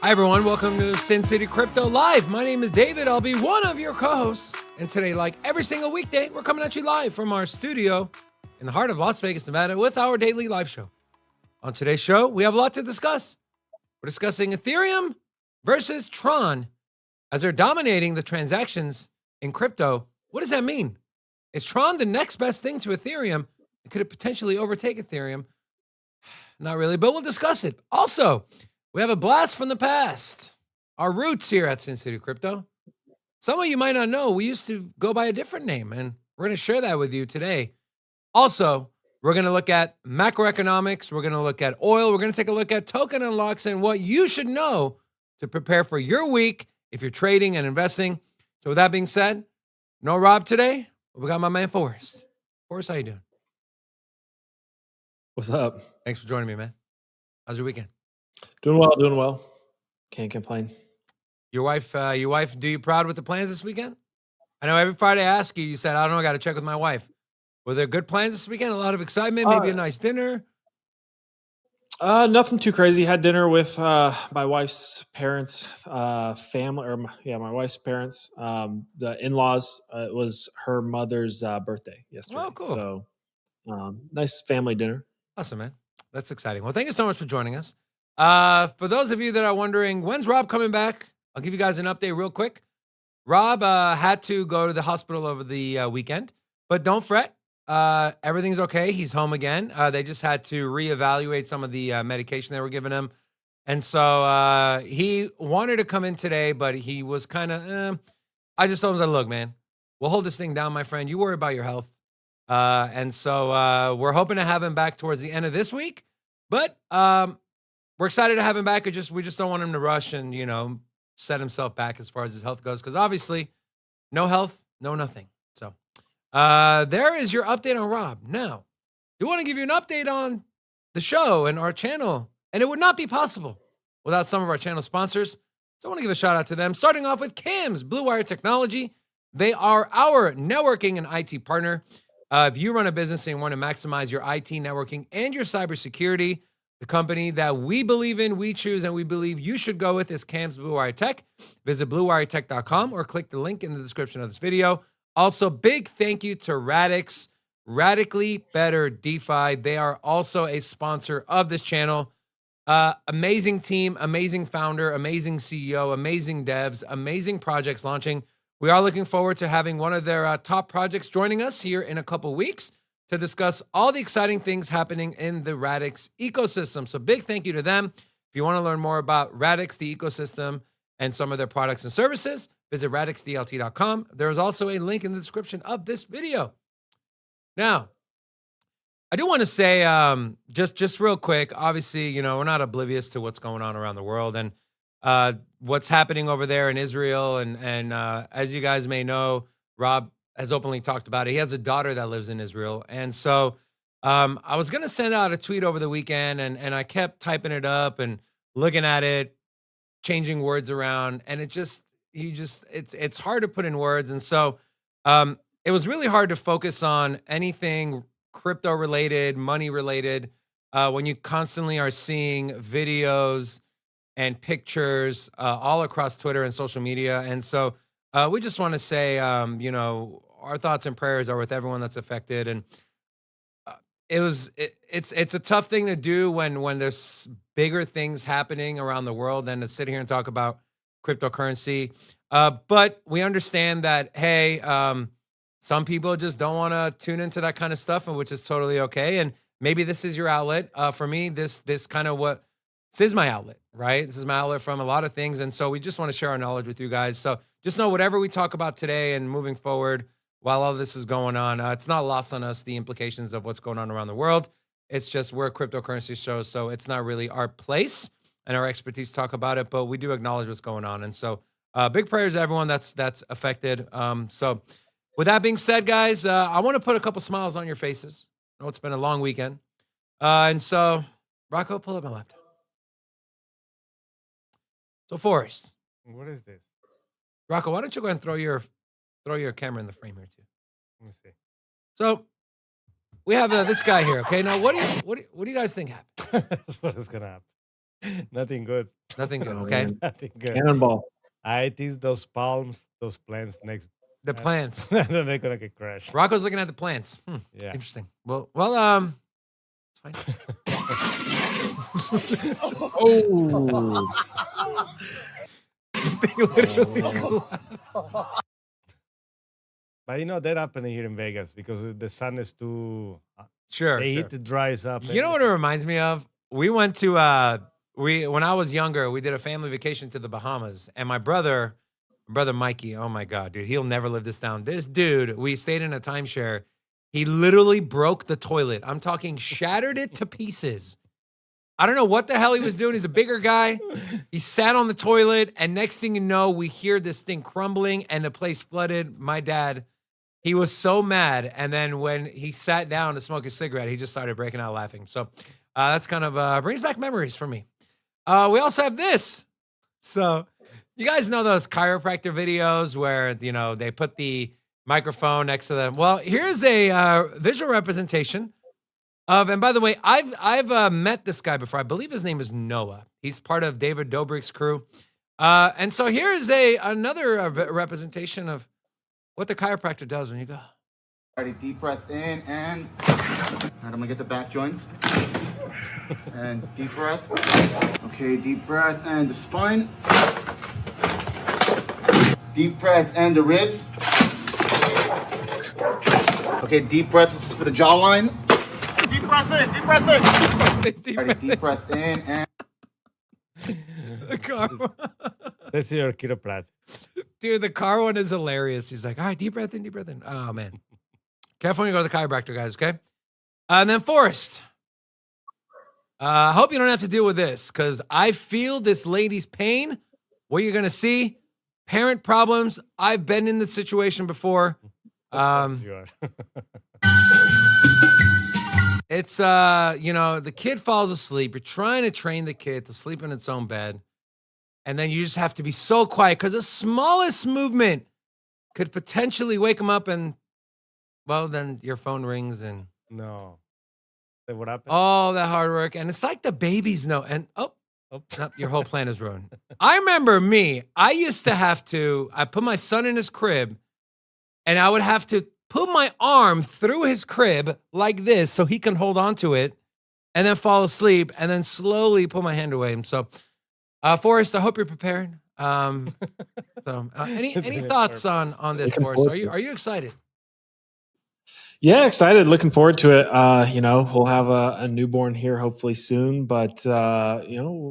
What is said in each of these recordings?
Hi, everyone. Welcome to Sin City Crypto Live. My name is David. I'll be one of your co-hosts. And today, like every single weekday, we're coming at you live from our studio in the heart of Las Vegas, Nevada, with our daily live show. On today's show, we have a lot to discuss. We're discussing Ethereum versus Tron as they're dominating the transactions in crypto. What does that mean? Is Tron the next best thing to Ethereum? Could it potentially overtake Ethereum? Not really, but we'll discuss it. Also, we have a blast from the past. Our roots here at Sin City Crypto. Some of you might not know, we used to go by a different name, and we're going to share that with you today. Also, we're going to look at macroeconomics. We're going to look at oil. We're going to take a look at token unlocks and what you should know to prepare for your week if you're trading and investing. So with that being said, no Rob today. We got my man Forrest. Forrest, how you doing? What's up? Thanks for joining me, man. How's your weekend? Doing well. Can't complain. Your wife do you proud with the plans this weekend? I know every Friday I ask you, you said, I don't know, I got to check with my wife. Were there good plans this weekend? A lot of excitement, maybe a nice dinner? Nothing too crazy. Had dinner with my wife's parents, family, or my wife's parents, the in-laws. It was her mother's birthday yesterday. Oh, cool. So nice family dinner. Awesome, man. That's exciting. Well, thank you so much for joining us. For those of you that are wondering, when's Rob coming back? I'll give you guys an update real quick. Rob had to go to the hospital over the weekend, but don't fret. Everything's okay. He's home again. They just had to reevaluate some of the medication they were giving him. And so he wanted to come in today, but he was kind of, I just told him, look, man, we'll hold this thing down, my friend. You worry about your health. And so we're hoping to have him back towards the end of this week, but we're excited to have him back. We just don't want him to rush and, set himself back as far as his health goes. Cause obviously no health, no nothing. So there is your update on Rob. Now, we want to give you an update on the show and our channel, and it would not be possible without some of our channel sponsors. So I want to give a shout out to them, starting off with Cam's Blue Wire Technology. They are our networking and IT partner. If you run a business and want to maximize your IT networking and your cybersecurity, the company that we believe in, we choose, and we believe you should go with is Cam's Blue Wire Tech. Visit bluewiretech.com or click the link in the description of this video. Also, big thank you to Radix, Radically Better DeFi. They are also a sponsor of this channel. Amazing team, amazing founder, amazing CEO, amazing devs, amazing projects launching. We are looking forward to having one of their top projects joining us here in a couple weeks to discuss all the exciting things happening in the Radix ecosystem. So big thank you to them. If you want to learn more about Radix, the ecosystem, and some of their products and services, visit radixdlt.com. There is also a link in the description of this video. Now, I do want to say, just real quick, obviously, we're not oblivious to what's going on around the world and what's happening over there in Israel. And as you guys may know, Rob has openly talked about it. He has a daughter that lives in Israel. And so I was going to send out a tweet over the weekend, and I kept typing it up and looking at it, changing words around. And it's hard to put in words. And so it was really hard to focus on anything crypto related, money related, when you constantly are seeing videos and pictures all across Twitter and social media. And so we just want to say, our thoughts and prayers are with everyone that's affected. And it's a tough thing to do when there's bigger things happening around the world than to sit here and talk about cryptocurrency. But we understand that, hey, some people just don't want to tune into that kind of stuff, and which is totally okay. And maybe this is your outlet. For me, this is my outlet, right? This is my outlet from a lot of things. And so we just want to share our knowledge with you guys. So just know whatever we talk about today and moving forward while all this is going on, it's not lost on us, the implications of what's going on around the world. It's just we're a cryptocurrency show, so it's not really our place and our expertise to talk about it, but we do acknowledge what's going on. And so big prayers to everyone that's affected. So with that being said, guys, I want to put a couple smiles on your faces. I know it's been a long weekend. And so, Rocco, pull up my laptop. So, Forrest. What is this? Rocco, why don't you go ahead and throw your camera in the frame here, too? Let me see. So, we have this guy here, okay? Now, what do you guys think happened? That's what is going to happen. Nothing good. Nothing good. Oh, Okay. man. Nothing good. Cannonball. I think those palms, those plants next. The plants. They're gonna get crushed. Rocco's looking at the plants. Yeah. Interesting. Well, it's fine. Oh. But that happened here in Vegas because the sun is too. Sure. The sure. heat dries up. You know what it reminds me of? We went to when I was younger, we did a family vacation to the Bahamas, and my brother Mikey, oh my God, dude, he'll never live this down. This dude, we stayed in a timeshare. He literally broke the toilet. I'm talking shattered it to pieces. I don't know what the hell he was doing. He's a bigger guy. He sat on the toilet, and next thing you know, we hear this thing crumbling, and the place flooded. My dad, he was so mad. And then when he sat down to smoke a cigarette, he just started breaking out laughing. So that's kind of brings back memories for me. We also have this. So you guys know those chiropractor videos where, they put the microphone next to them. Well, here's a visual representation of, and by the way, I've met this guy before. I believe his name is Noah. He's part of David Dobrik's crew. And so here is another representation of what the chiropractor does when you go. All right, deep breath in and all right, I'm gonna get the back joints. And deep breath. Okay, deep breath and the spine. Deep breaths and the ribs. Okay, deep breaths. This is for the jawline. Deep breath in, deep breath in. All right, deep breath in and The car. That's your chiropractor. Dude, the car one is hilarious. He's like, all right, deep breath in, deep breath in. Oh, man. Careful when you go to the chiropractor, guys, okay? And then Forrest. I hope you don't have to deal with this because I feel this lady's pain. What you're going to see, parent problems. I've been in this situation before. You are. It's, the kid falls asleep. You're trying to train the kid to sleep in its own bed. And then you just have to be so quiet because the smallest movement could potentially wake him up and, well, then your phone rings and. No. That what happened? All that hard work. And it's like the babies know. And, no, your whole plan is ruined. I remember I used to I put my son in his crib and I would have to put my arm through his crib like this so he can hold on to it and then fall asleep and then slowly pull my hand away. So, Forrest, I hope you're prepared. Any thoughts on this, Forrest? Are you excited? Yeah, excited. Looking forward to it. We'll have a newborn here hopefully soon, but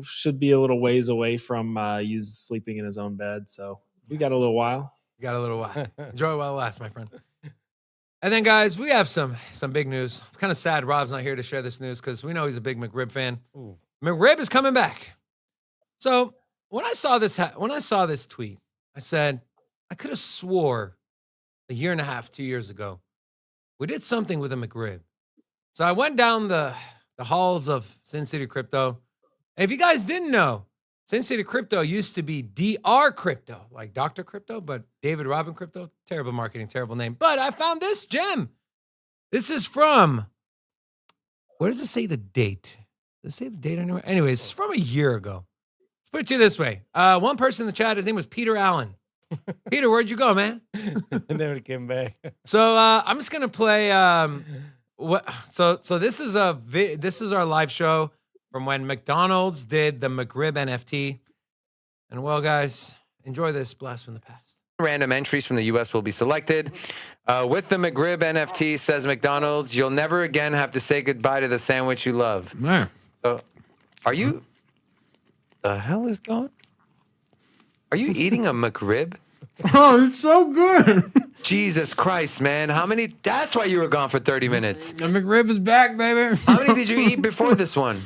should be a little ways away from sleeping in his own bed. So we got a little while. You got a little while. Enjoy it while it lasts, my friend. And then, guys, we have some big news. I'm kind of sad Rob's not here to share this news because we know he's a big McRib fan. Ooh. McRib is coming back. So when I saw this tweet, I said, I could have swore a year and a half, 2 years ago, we did something with a McRib. So I went down the halls of Sin City Crypto. And if you guys didn't know, Sin City Crypto used to be DR Crypto, like Dr. Crypto, but David Robin Crypto. Terrible marketing, terrible name. But I found this gem. This is from, where does it say the date? Does it say the date anywhere? Anyways, it's from a year ago. Let's put it to you this way. One person in the chat, his name was Peter Allen. Peter, where'd you go, man? I never came back. So I'm just gonna play. So this is our live show from when McDonald's did the McRib NFT. And well, guys, enjoy this blast from the past. Random entries from the U.S. will be selected. With the McRib NFT, says McDonald's, you'll never again have to say goodbye to the sandwich you love. Yeah. So, are you? The hell is going? Are you eating a McRib? Oh, it's so good. Jesus Christ, man. How many? That's why you were gone for 30 minutes. The McRib is back, baby. How many did you eat before this one?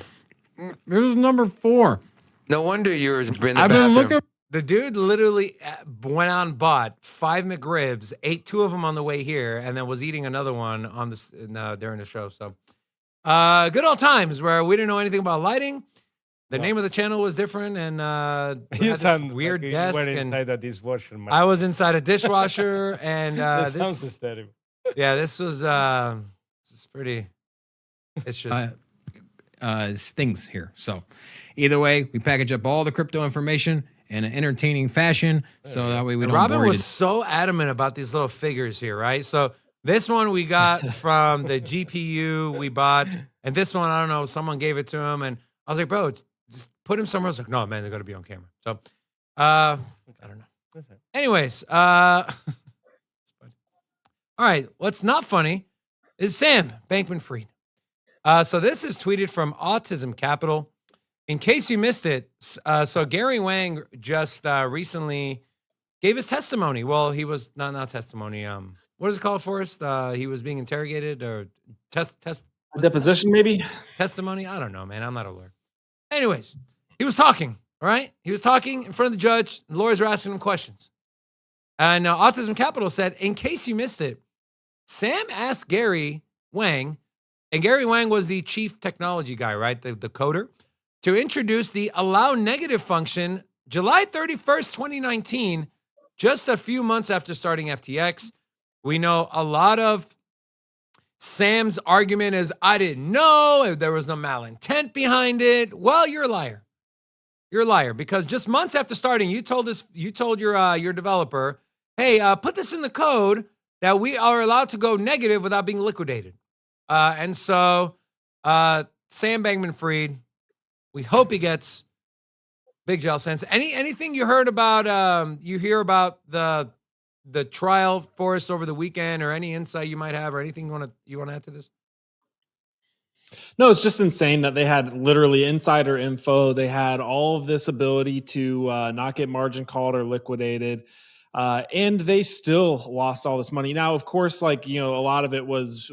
This is number 4. No wonder you were in the I've bathroom. been looking. The dude literally went out and bought 5 McRibs, ate 2 of them on the way here, and then was eating another one on this during the show. So, good old times where we didn't know anything about lighting. The name of the channel was different, and You sound weird like desk. you were And inside a dishwasher. Man. I was inside a dishwasher, and That this sounds terrible. Yeah, this was pretty. It's just things here. So either way, we package up all the crypto information in an entertaining fashion, so that way we And don't Robin bore you was so adamant about these little figures here, right? So this one we got from the GPU we bought, and this one, I don't know, someone gave it to him, and I was like, bro, just put him somewhere else. Like, no, man, they got to be on camera. So, I don't know. Anyways, all right, what's not funny is Sam Bankman-Fried. So this is tweeted from Autism Capital. In case you missed it, so Gary Wang just recently gave his testimony. Well, he was not testimony. What is it called, Forrest? He was being interrogated or test Deposition, maybe? testimony. I don't know, man. I'm not a lawyer. Anyways, he was talking. All right, he was talking in front of the judge. The lawyers were asking him questions, and Autism Capital said, in case you missed it, Sam asked Gary Wang, and Gary Wang was the chief technology guy, right? The coder, to introduce the allow negative function July 31st, 2019, just a few months after starting FTX. We know a lot of Sam's argument is, I didn't know, there was no malintent behind it. Well, you're a liar. You're a liar, because just months after starting, you told your developer, hey, put this in the code that we are allowed to go negative without being liquidated. And so Sam Bankman-Fried, we hope he gets big jail sentence. Anything you heard about, you hear about the trial for us over the weekend, or any insight you might have, or anything you want to add to this? No, it's just insane that they had literally insider info. They had all of this ability to not get margin called or liquidated. And they still lost all this money. Now, of course, a lot of it was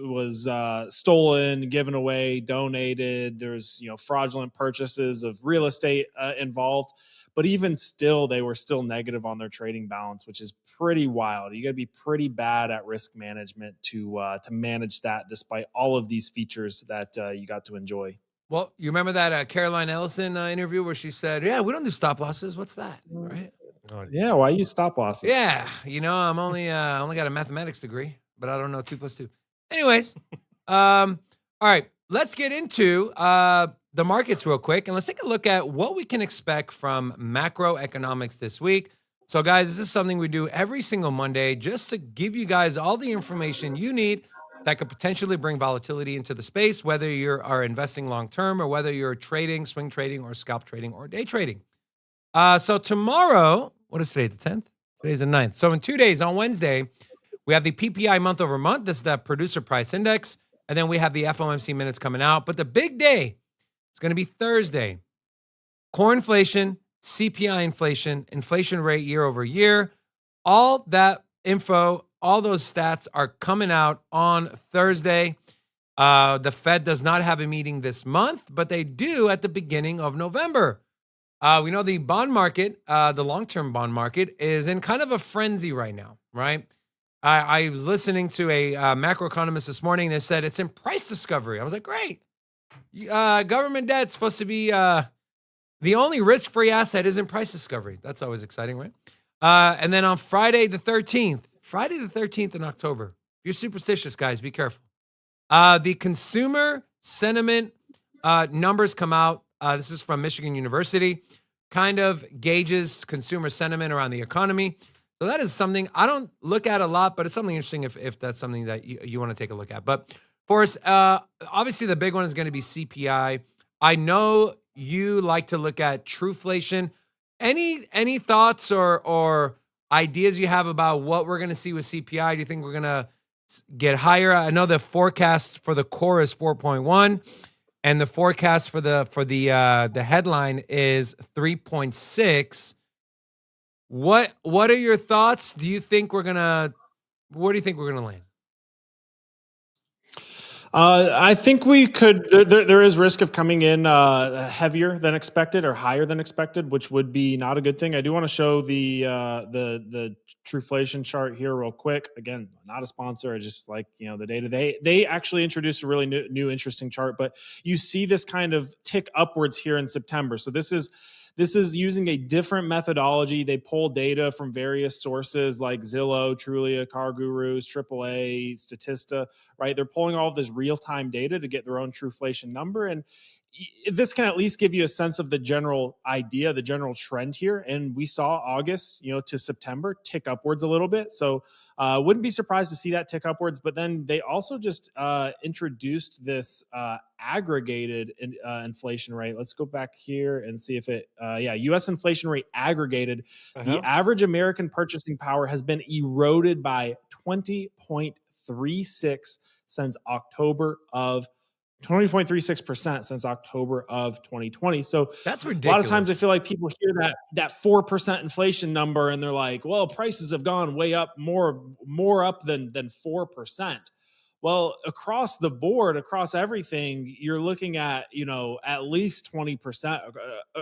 stolen, given away, donated. There's, fraudulent purchases of real estate involved. But even still, they were still negative on their trading balance, which is pretty wild. You got to be pretty bad at risk management to manage that, despite all of these features that you got to enjoy. Well, you remember that Caroline Ellison interview where she said, yeah, we don't do stop losses. What's that? Right? Yeah, why use stop losses? Yeah, I'm only got a mathematics degree, but I don't know 2 + 2. Anyways, all right, let's get into the markets real quick, and let's take a look at what we can expect from macroeconomics this week. So, guys, this is something we do every single Monday just to give you guys all the information you need that could potentially bring volatility into the space, whether you are investing long term or whether you're trading, swing trading, or scalp trading, or day trading. So tomorrow, what is today, the 10th? Today's the 9th. So in 2 days, on Wednesday, we have the PPI month over month. This is the producer price index. And then we have the FOMC minutes coming out. But the big day is going to be Thursday. Core inflation, CPI inflation, inflation rate year over year. All that info, all those stats are coming out on Thursday. The Fed does not have a meeting this month, but they do at the beginning of November. We know the bond market, the long-term bond market, is in kind of a frenzy right now, right? I was listening to a macroeconomist this morning that said it's in price discovery. I was like, great. Government debt's supposed to be the only risk-free asset is in price discovery. That's always exciting, right? And then on Friday the 13th in October, if you're superstitious, guys, be careful. The consumer sentiment numbers come out. This is from Michigan University, kind of gauges consumer sentiment around the economy. So that is something I don't look at a lot, but it's something interesting if that's something that you want to take a look at. But for us, obviously the big one is going to be CPI. I know you like to look at Trueflation. Any thoughts or ideas you have about what we're going to see with CPI? Do you think we're going to get higher? I know the forecast for the core is 4.1. And the forecast for the headline is 3.6. What are your thoughts? Where do you think we're gonna land? I think we could. There is risk of coming in heavier than expected or higher than expected, which would be not a good thing. I do want to show the Trueflation chart here real quick. Again, not a sponsor. I just like the data. They actually introduced a really new interesting chart, but you see this kind of tick upwards here in September. So this is using a different methodology. They pull data from various sources like Zillow, Trulia, CarGurus, AAA, Statista, right? They're pulling all of this real-time data to get their own Trueflation number. And this can at least give you a sense of the general idea, the general trend here. And we saw August, to September tick upwards a little bit. So wouldn't be surprised to see that tick upwards. But then they also just introduced this aggregated inflation rate. Let's go back here and see if it, U.S. inflation rate aggregated. The average American purchasing power has been eroded by 20.36 since October of 20.36% since October of 2020. So That's ridiculous. A lot of times I feel like people hear that 4% inflation number and they're like, well, prices have gone way up, more up than 4%. Well, across the board, across everything, you're looking at, at least 20%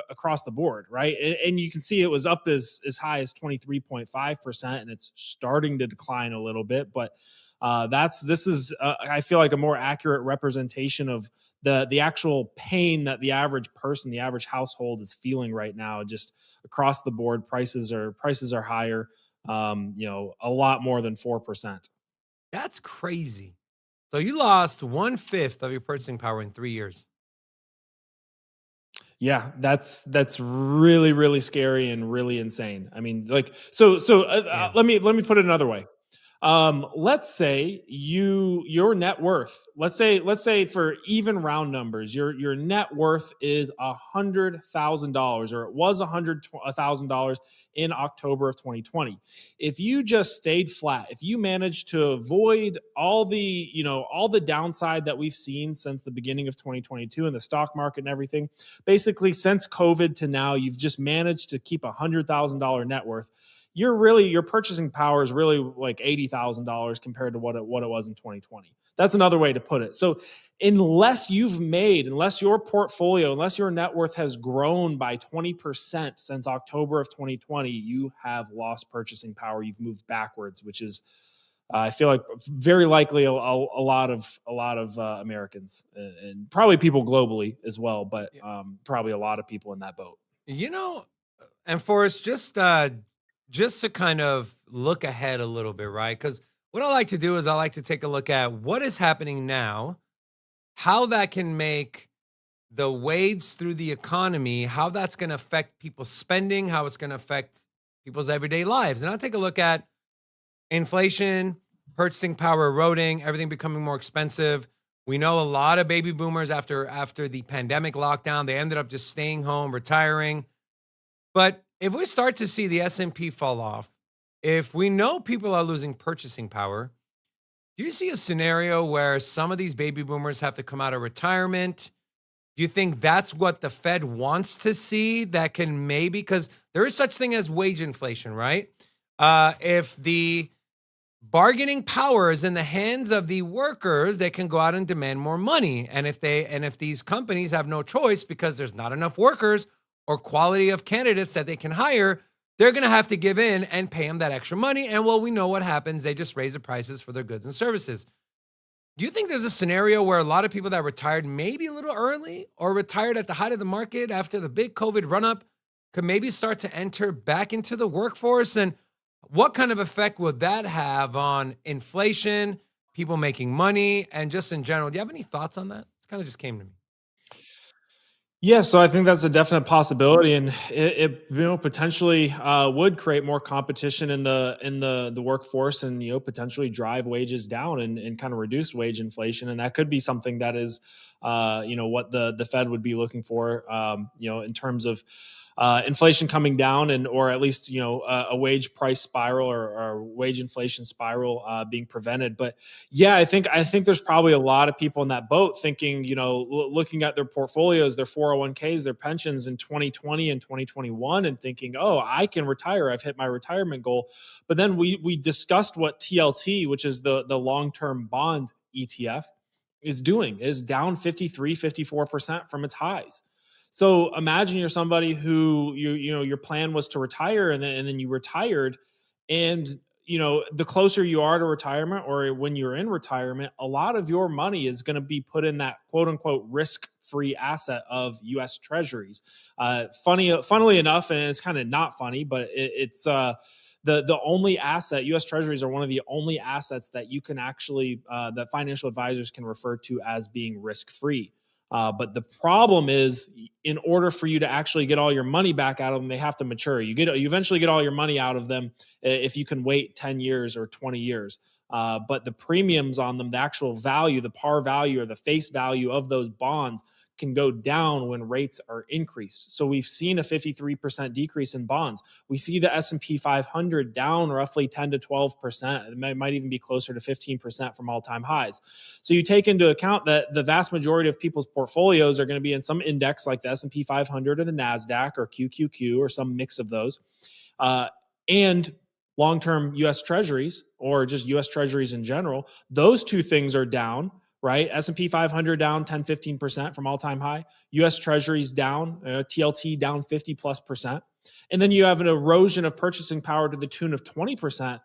across the board, right? And you can see it was up as high as 23.5%, and it's starting to decline a little bit, but this is I feel like a more accurate representation of the actual pain that the average person, the average household is feeling right now. Just across the board, prices are higher, a lot more than 4%. That's crazy. So you lost 1/5 of your purchasing power in 3 years. Yeah, that's really, really scary and really insane. I mean, like, so let me put it another way. Let's say your net worth, let's say for even round numbers, your net worth is $100,000, or it was $100,000 in October of 2020. If you just stayed flat, if you managed to avoid all the downside that we've seen since the beginning of 2022 in the stock market and everything, basically since COVID to now, you've just managed to keep $100,000 net worth. Your purchasing power is really like $80,000 compared to what it was in 2020. That's another way to put it. So unless your portfolio, unless your net worth has grown by 20% since October of 2020, you have lost purchasing power. You've moved backwards, which is, I feel like, very likely a lot of Americans, and probably people globally as well, but probably a lot of people in that boat. And Forrest, just to kind of look ahead a little bit, right? Because what I like to do is I like to take a look at what is happening now, how that can make the waves through the economy, how that's going to affect people's spending, how it's going to affect people's everyday lives. And I'll take a look at inflation, purchasing power eroding, everything becoming more expensive. We know a lot of baby boomers after the pandemic lockdown, they ended up just staying home, retiring. But if we start to see the S&P fall off, if we know people are losing purchasing power, do you see a scenario where some of these baby boomers have to come out of retirement? Do you think that's what the Fed wants to see? That can maybe, because there is such thing as wage inflation, right? If the bargaining power is in the hands of the workers, they can go out and demand more money. And if these companies have no choice because there's not enough workers or quality of candidates that they can hire, they're going to have to give in and pay them that extra money. And well, we know what happens. They just raise the prices for their goods and services. Do you think there's a scenario where a lot of people that retired maybe a little early or retired at the height of the market after the big COVID run-up could maybe start to enter back into the workforce? And what kind of effect would that have on inflation, people making money, and just in general? Do you have any thoughts on that? It kind of just came to me. Yeah, so I think that's a definite possibility, and it potentially would create more competition in the workforce, and potentially drive wages down and kind of reduce wage inflation, and that could be something that is what the Fed would be looking for, in terms of inflation coming down, or at least a wage price spiral or wage inflation spiral being prevented. But yeah, I think there's probably a lot of people in that boat thinking, looking at their portfolios, their 401ks, their pensions in 2020 and 2021, and thinking, oh, I can retire. I've hit my retirement goal. But then we discussed what TLT, which is the long-term bond ETF, is doing. It is down 54% from its highs. So imagine you're somebody who your plan was to retire, and then you retired, and the closer you are to retirement, or when you're in retirement, a lot of your money is going to be put in that quote unquote risk-free asset of U.S. Treasuries. Funnily enough, and it's kind of not funny, but it's the only asset. U.S. Treasuries are one of the only assets that you can actually that financial advisors can refer to as being risk-free. But the problem is, in order for you to actually get all your money back out of them, they have to mature. You eventually get all your money out of them if you can wait 10 years or 20 years. But the premiums on them, the actual value, the par value or the face value of those bonds can go down when rates are increased. So we've seen a 53% decrease in bonds. We see the S&P 500 down roughly 10 to 12%. It might even be closer to 15% from all-time highs. So you take into account that the vast majority of people's portfolios are going to be in some index like the S&P 500 or the NASDAQ or QQQ or some mix of those. And long-term U.S. Treasuries or just U.S. Treasuries in general, those two things are down. Right? S&P 500 down 10, 15% from all-time high. U.S. Treasuries down, TLT down 50+%. And then you have an erosion of purchasing power to the tune of 20%.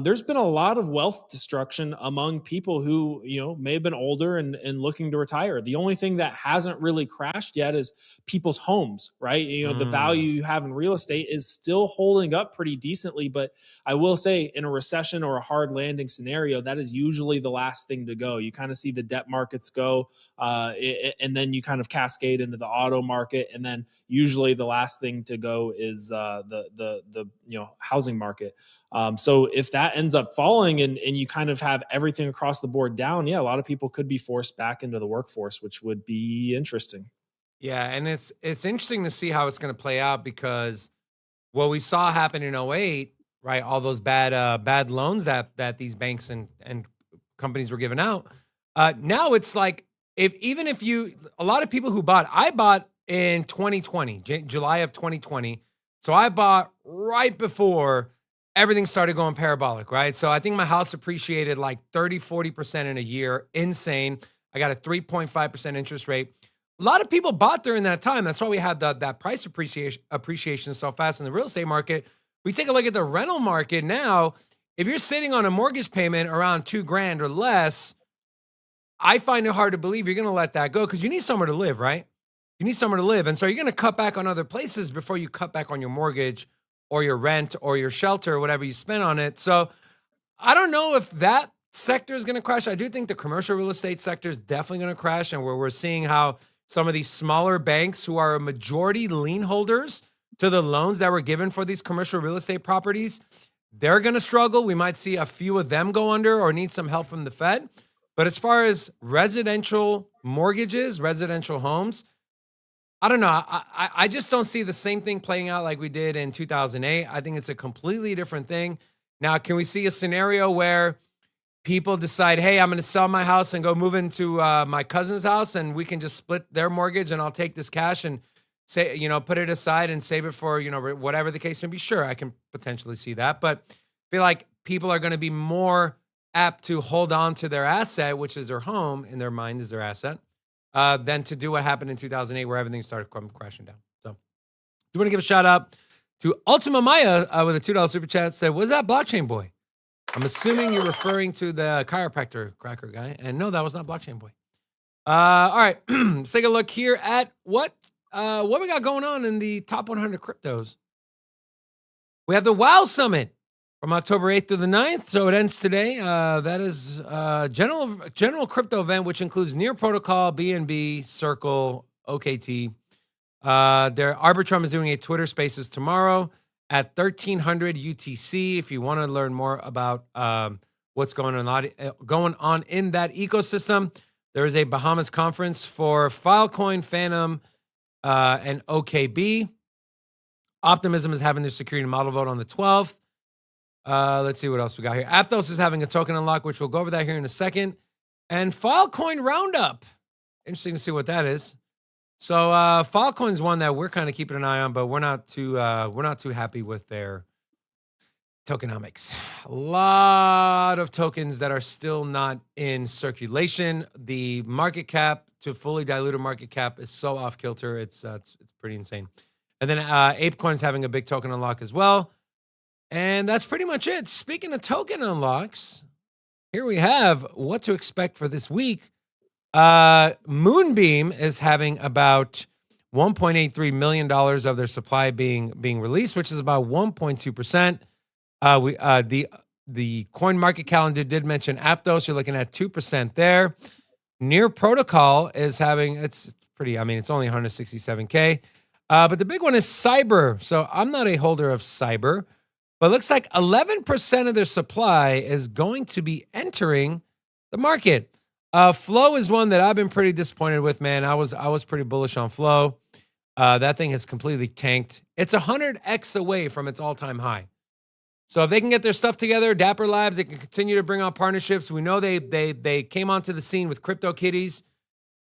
There's been a lot of wealth destruction among people who, may have been older and looking to retire. The only thing that hasn't really crashed yet is people's homes, right? The value you have in real estate is still holding up pretty decently. But I will say, in a recession or a hard landing scenario, that is usually the last thing to go. You kind of see the debt markets go, and then you kind of cascade into the auto market, and then usually the last thing to go is the housing market. So if that ends up falling and you kind of have everything across the board down, a lot of people could be forced back into the workforce, which would be interesting. Yeah, and it's interesting to see how it's going to play out, because what we saw happen in 2008, right? All those bad loans that these banks and companies were giving out. Now it's like, a lot of people who I bought in 2020, July of 2020. So I bought right before everything started going parabolic, right? So I think my house appreciated like 30, 40% in a year. Insane. I got a 3.5% interest rate. A lot of people bought during that time. That's why we had that price appreciation so fast in the real estate market. We take a look at the rental market now. If you're sitting on a mortgage payment around $2,000 or less, I find it hard to believe you're going to let that go, because you need somewhere to live, right? You need somewhere to live. And so you're going to cut back on other places before you cut back on your mortgage or your rent or your shelter or whatever you spend on it. So I don't know if that sector is going to crash. I do think the commercial real estate sector is definitely going to crash. And where we're seeing how some of these smaller banks who are a majority lien holders to the loans that were given for these commercial real estate properties, they're going to struggle. We might see a few of them go under or need some help from the Fed. But as far as residential mortgages, residential homes, I don't know. I just don't see the same thing playing out like we did in 2008. I think it's a completely different thing. Now, can we see a scenario where people decide, hey, I'm going to sell my house and go move into my cousin's house, and we can just split their mortgage, and I'll take this cash and put it aside and save it for, whatever the case may be? Sure, I can potentially see that. But I feel like people are going to be more apt to hold on to their asset, which is their home, in their mind is their asset, than to do what happened in 2008, where everything started crashing down. So, do want to give a shout out to Ultima Maya with a $2 super chat. Said, "Was that Blockchain Boy?" I'm assuming you're referring to the chiropractor cracker guy, and no, that was not Blockchain Boy. All right, let's take a look here at what we got going on in the top 100 cryptos. We have the WoW Summit from October 8th to the 9th, so it ends today. That is a general crypto event, which includes Near Protocol, BNB, Circle, OKT. Arbitrum is doing a Twitter Spaces tomorrow at 1300 UTC. If you want to learn more about what's going on in that ecosystem, there is a Bahamas conference for Filecoin, Phantom, and OKB. Optimism is having their security model vote on the 12th. Let's see what else we got here. Aptos is having a token unlock, which we'll go over that here in a second. And Filecoin Roundup. Interesting to see what that is. So Filecoin is one that we're kind of keeping an eye on, but we're not too happy with their tokenomics. A lot of tokens that are still not in circulation. The market cap to fully diluted market cap is so off kilter. It's pretty insane. And then ApeCoin is having a big token unlock as well. And that's pretty much it. Speaking of token unlocks, here we have what to expect for this week. Moonbeam is having about $1.83 million of their supply being released, which is about 1.2%. The coin market calendar did mention Aptos. You're looking at 2% there. Near Protocol is having, it's pretty, I mean, it's only 167K. But the big one is Cyber. So I'm not a holder of Cyber, but it looks like 11% of their supply is going to be entering the market. Flow is one that I've been pretty disappointed with, man. I was pretty bullish on Flow. That thing has completely tanked. It's 100x away from its all-time high. So if they can get their stuff together, Dapper Labs, they can continue to bring on partnerships. We know they came onto the scene with CryptoKitties.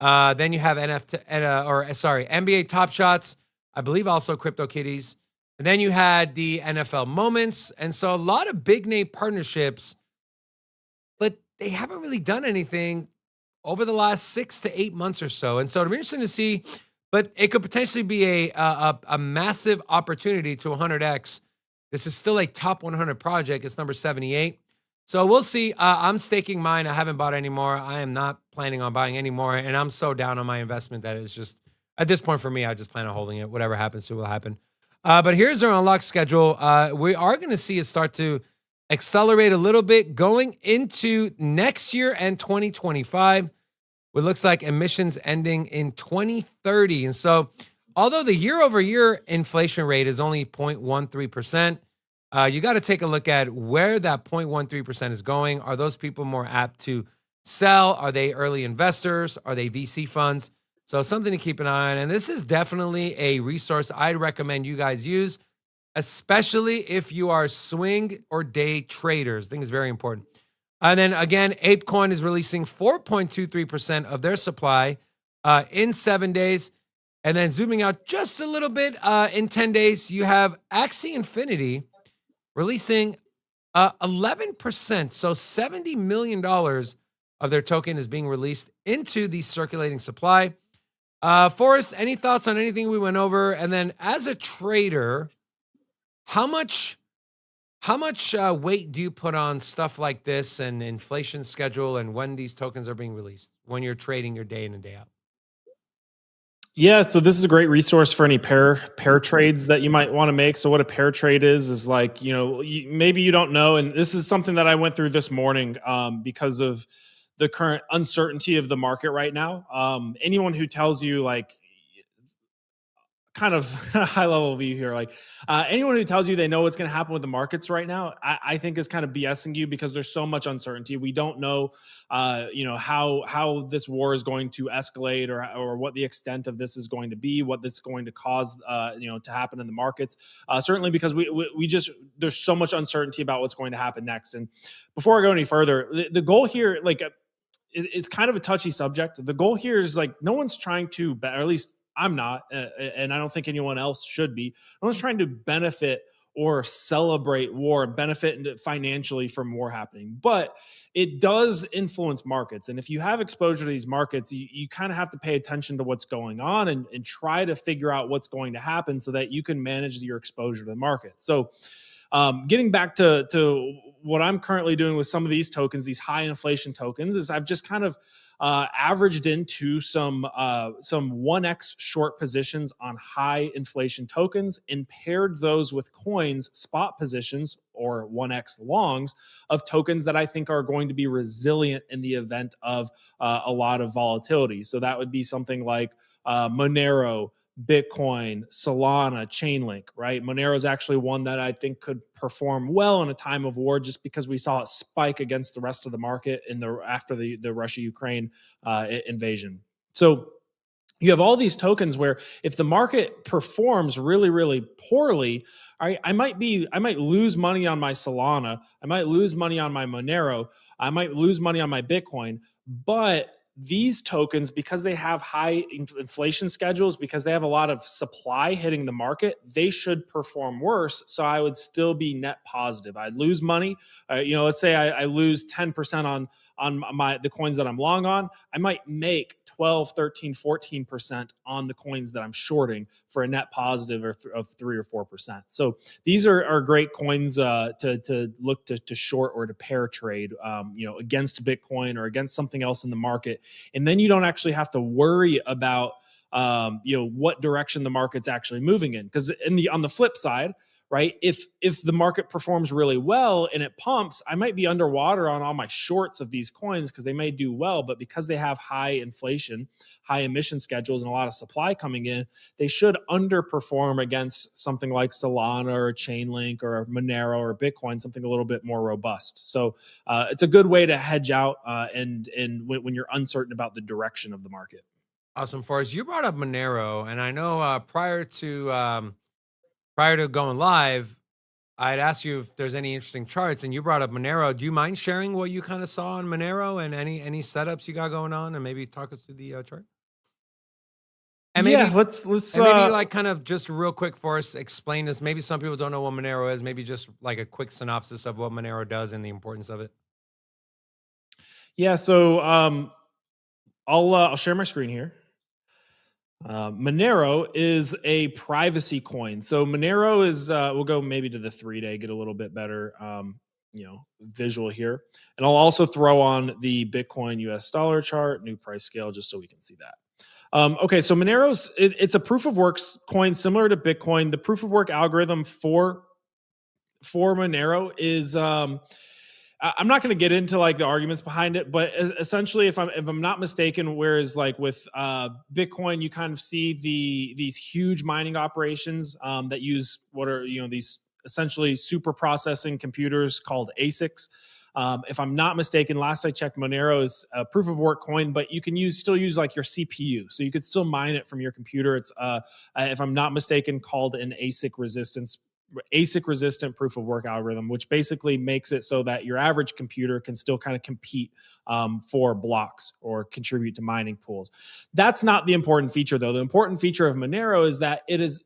Then you have NBA Top Shots, I believe also CryptoKitties. And then you had the NFL Moments. And so a lot of big name partnerships, but they haven't really done anything over the last 6 to 8 months or so. And so it'll be interesting to see, but it could potentially be a massive opportunity to 100x. This is still a top 100 project. It's number 78. So we'll see. I'm staking mine. I haven't bought any more. I am not planning on buying any more. And I'm so down on my investment that it's just, at this point for me, I just plan on holding it. Whatever happens to will happen. But here's our unlock schedule. We are going to see it start to accelerate a little bit going into next year and 2025. It looks like emissions ending in 2030. And so although the year-over-year inflation rate is only 0.13%, you got to take a look at where that 0.13% is going. Are those people more apt to sell? Are they early investors? Are they VC funds? So something to keep an eye on. And this is definitely a resource I'd recommend you guys use, especially if you are swing or day traders. I think it's very important. And then again, ApeCoin is releasing 4.23% of their supply in 7 days. And then zooming out just a little bit, in 10 days, you have Axie Infinity releasing 11%. So $70 million of their token is being released into the circulating supply. Forrest, any thoughts on anything we went over? And then as a trader, how much weight do you put on stuff like this and inflation schedule and when these tokens are being released when you're trading your day in and day out? Yeah, so this is a great resource for any pair trades that you might want to make. So what a pair trade is like, maybe you don't know, and this is something that I went through this morning because of the current uncertainty of the market right now. Anyone who tells you like kind of high level view here, like anyone who tells you they know what's going to happen with the markets right now, I think is kind of BSing you because there's so much uncertainty. We don't know, how this war is going to escalate or what the extent of this is going to be, what that's going to cause, to happen in the markets. Certainly because we just, there's so much uncertainty about what's going to happen next. And before I go any further, the goal here, like it's kind of a touchy subject. The goal here is like, no one's trying to, or at least I'm not, and I don't think anyone else should be. No one's trying to benefit or celebrate war and benefit financially from war happening. But it does influence markets. And if you have exposure to these markets, you kind of have to pay attention to what's going on and try to figure out what's going to happen so that you can manage your exposure to the market. So getting back to what I'm currently doing with some of these tokens, these high inflation tokens, is I've just kind of averaged into some 1x short positions on high inflation tokens and paired those with coins, spot positions, or 1x longs of tokens that I think are going to be resilient in the event of a lot of volatility. So that would be something like Monero, Bitcoin, Solana, Chainlink, right? Monero is actually one that I think could perform well in a time of war, just because we saw it spike against the rest of the market after the Russia-Ukraine invasion. So you have all these tokens where if the market performs really, really poorly, I might lose money on my Solana, I might lose money on my Monero, I might lose money on my Bitcoin, but these tokens, because they have high inflation schedules, because they have a lot of supply hitting the market, they should perform worse. So I would still be net positive. I'd lose money. Let's say I lose 10% on the coins that I'm long on. I might make 12, 13, 14% on the coins that I'm shorting for a net positive of 3 or 4%. So these are great coins to look to short or to pair trade, against Bitcoin or against something else in the market. And then you don't actually have to worry about what direction the market's actually moving in. Because on the flip side, right? If the market performs really well and it pumps, I might be underwater on all my shorts of these coins because they may do well, but because they have high inflation, high emission schedules, and a lot of supply coming in, they should underperform against something like Solana or Chainlink or Monero or Bitcoin, something a little bit more robust. So it's a good way to hedge out and when you're uncertain about the direction of the market. Awesome, Forrest. You brought up Monero, and I know prior to going live, I'd asked you if there's any interesting charts, and you brought up Monero. Do you mind sharing what you kind of saw on Monero and any setups you got going on, and maybe talk us through the chart? And maybe let's and maybe like kind of just real quick for us, explain this. Maybe some people don't know what Monero is. Maybe just like a quick synopsis of what Monero does and the importance of it. Yeah, so I'll share my screen here. Monero is a privacy coin. So Monero is we'll go maybe to the 3-day, get a little bit better visual here. And I'll also throw on the Bitcoin US dollar chart, new price scale, just so we can see that. Okay, so Monero's it's a proof of work coin similar to Bitcoin. The proof of work algorithm for Monero is I'm not going to get into like the arguments behind it, but essentially, if I'm not mistaken, whereas like with Bitcoin, you kind of see these huge mining operations that use what are these essentially super processing computers called ASICs. If I'm not mistaken, last I checked, Monero is a proof of work coin, but you can still use like your CPU, so you could still mine it from your computer. It's if I'm not mistaken, called an ASIC resistant proof of work algorithm, which basically makes it so that your average computer can still kind of compete for blocks or contribute to mining pools. That's not the important feature, though. The important feature of Monero is that it is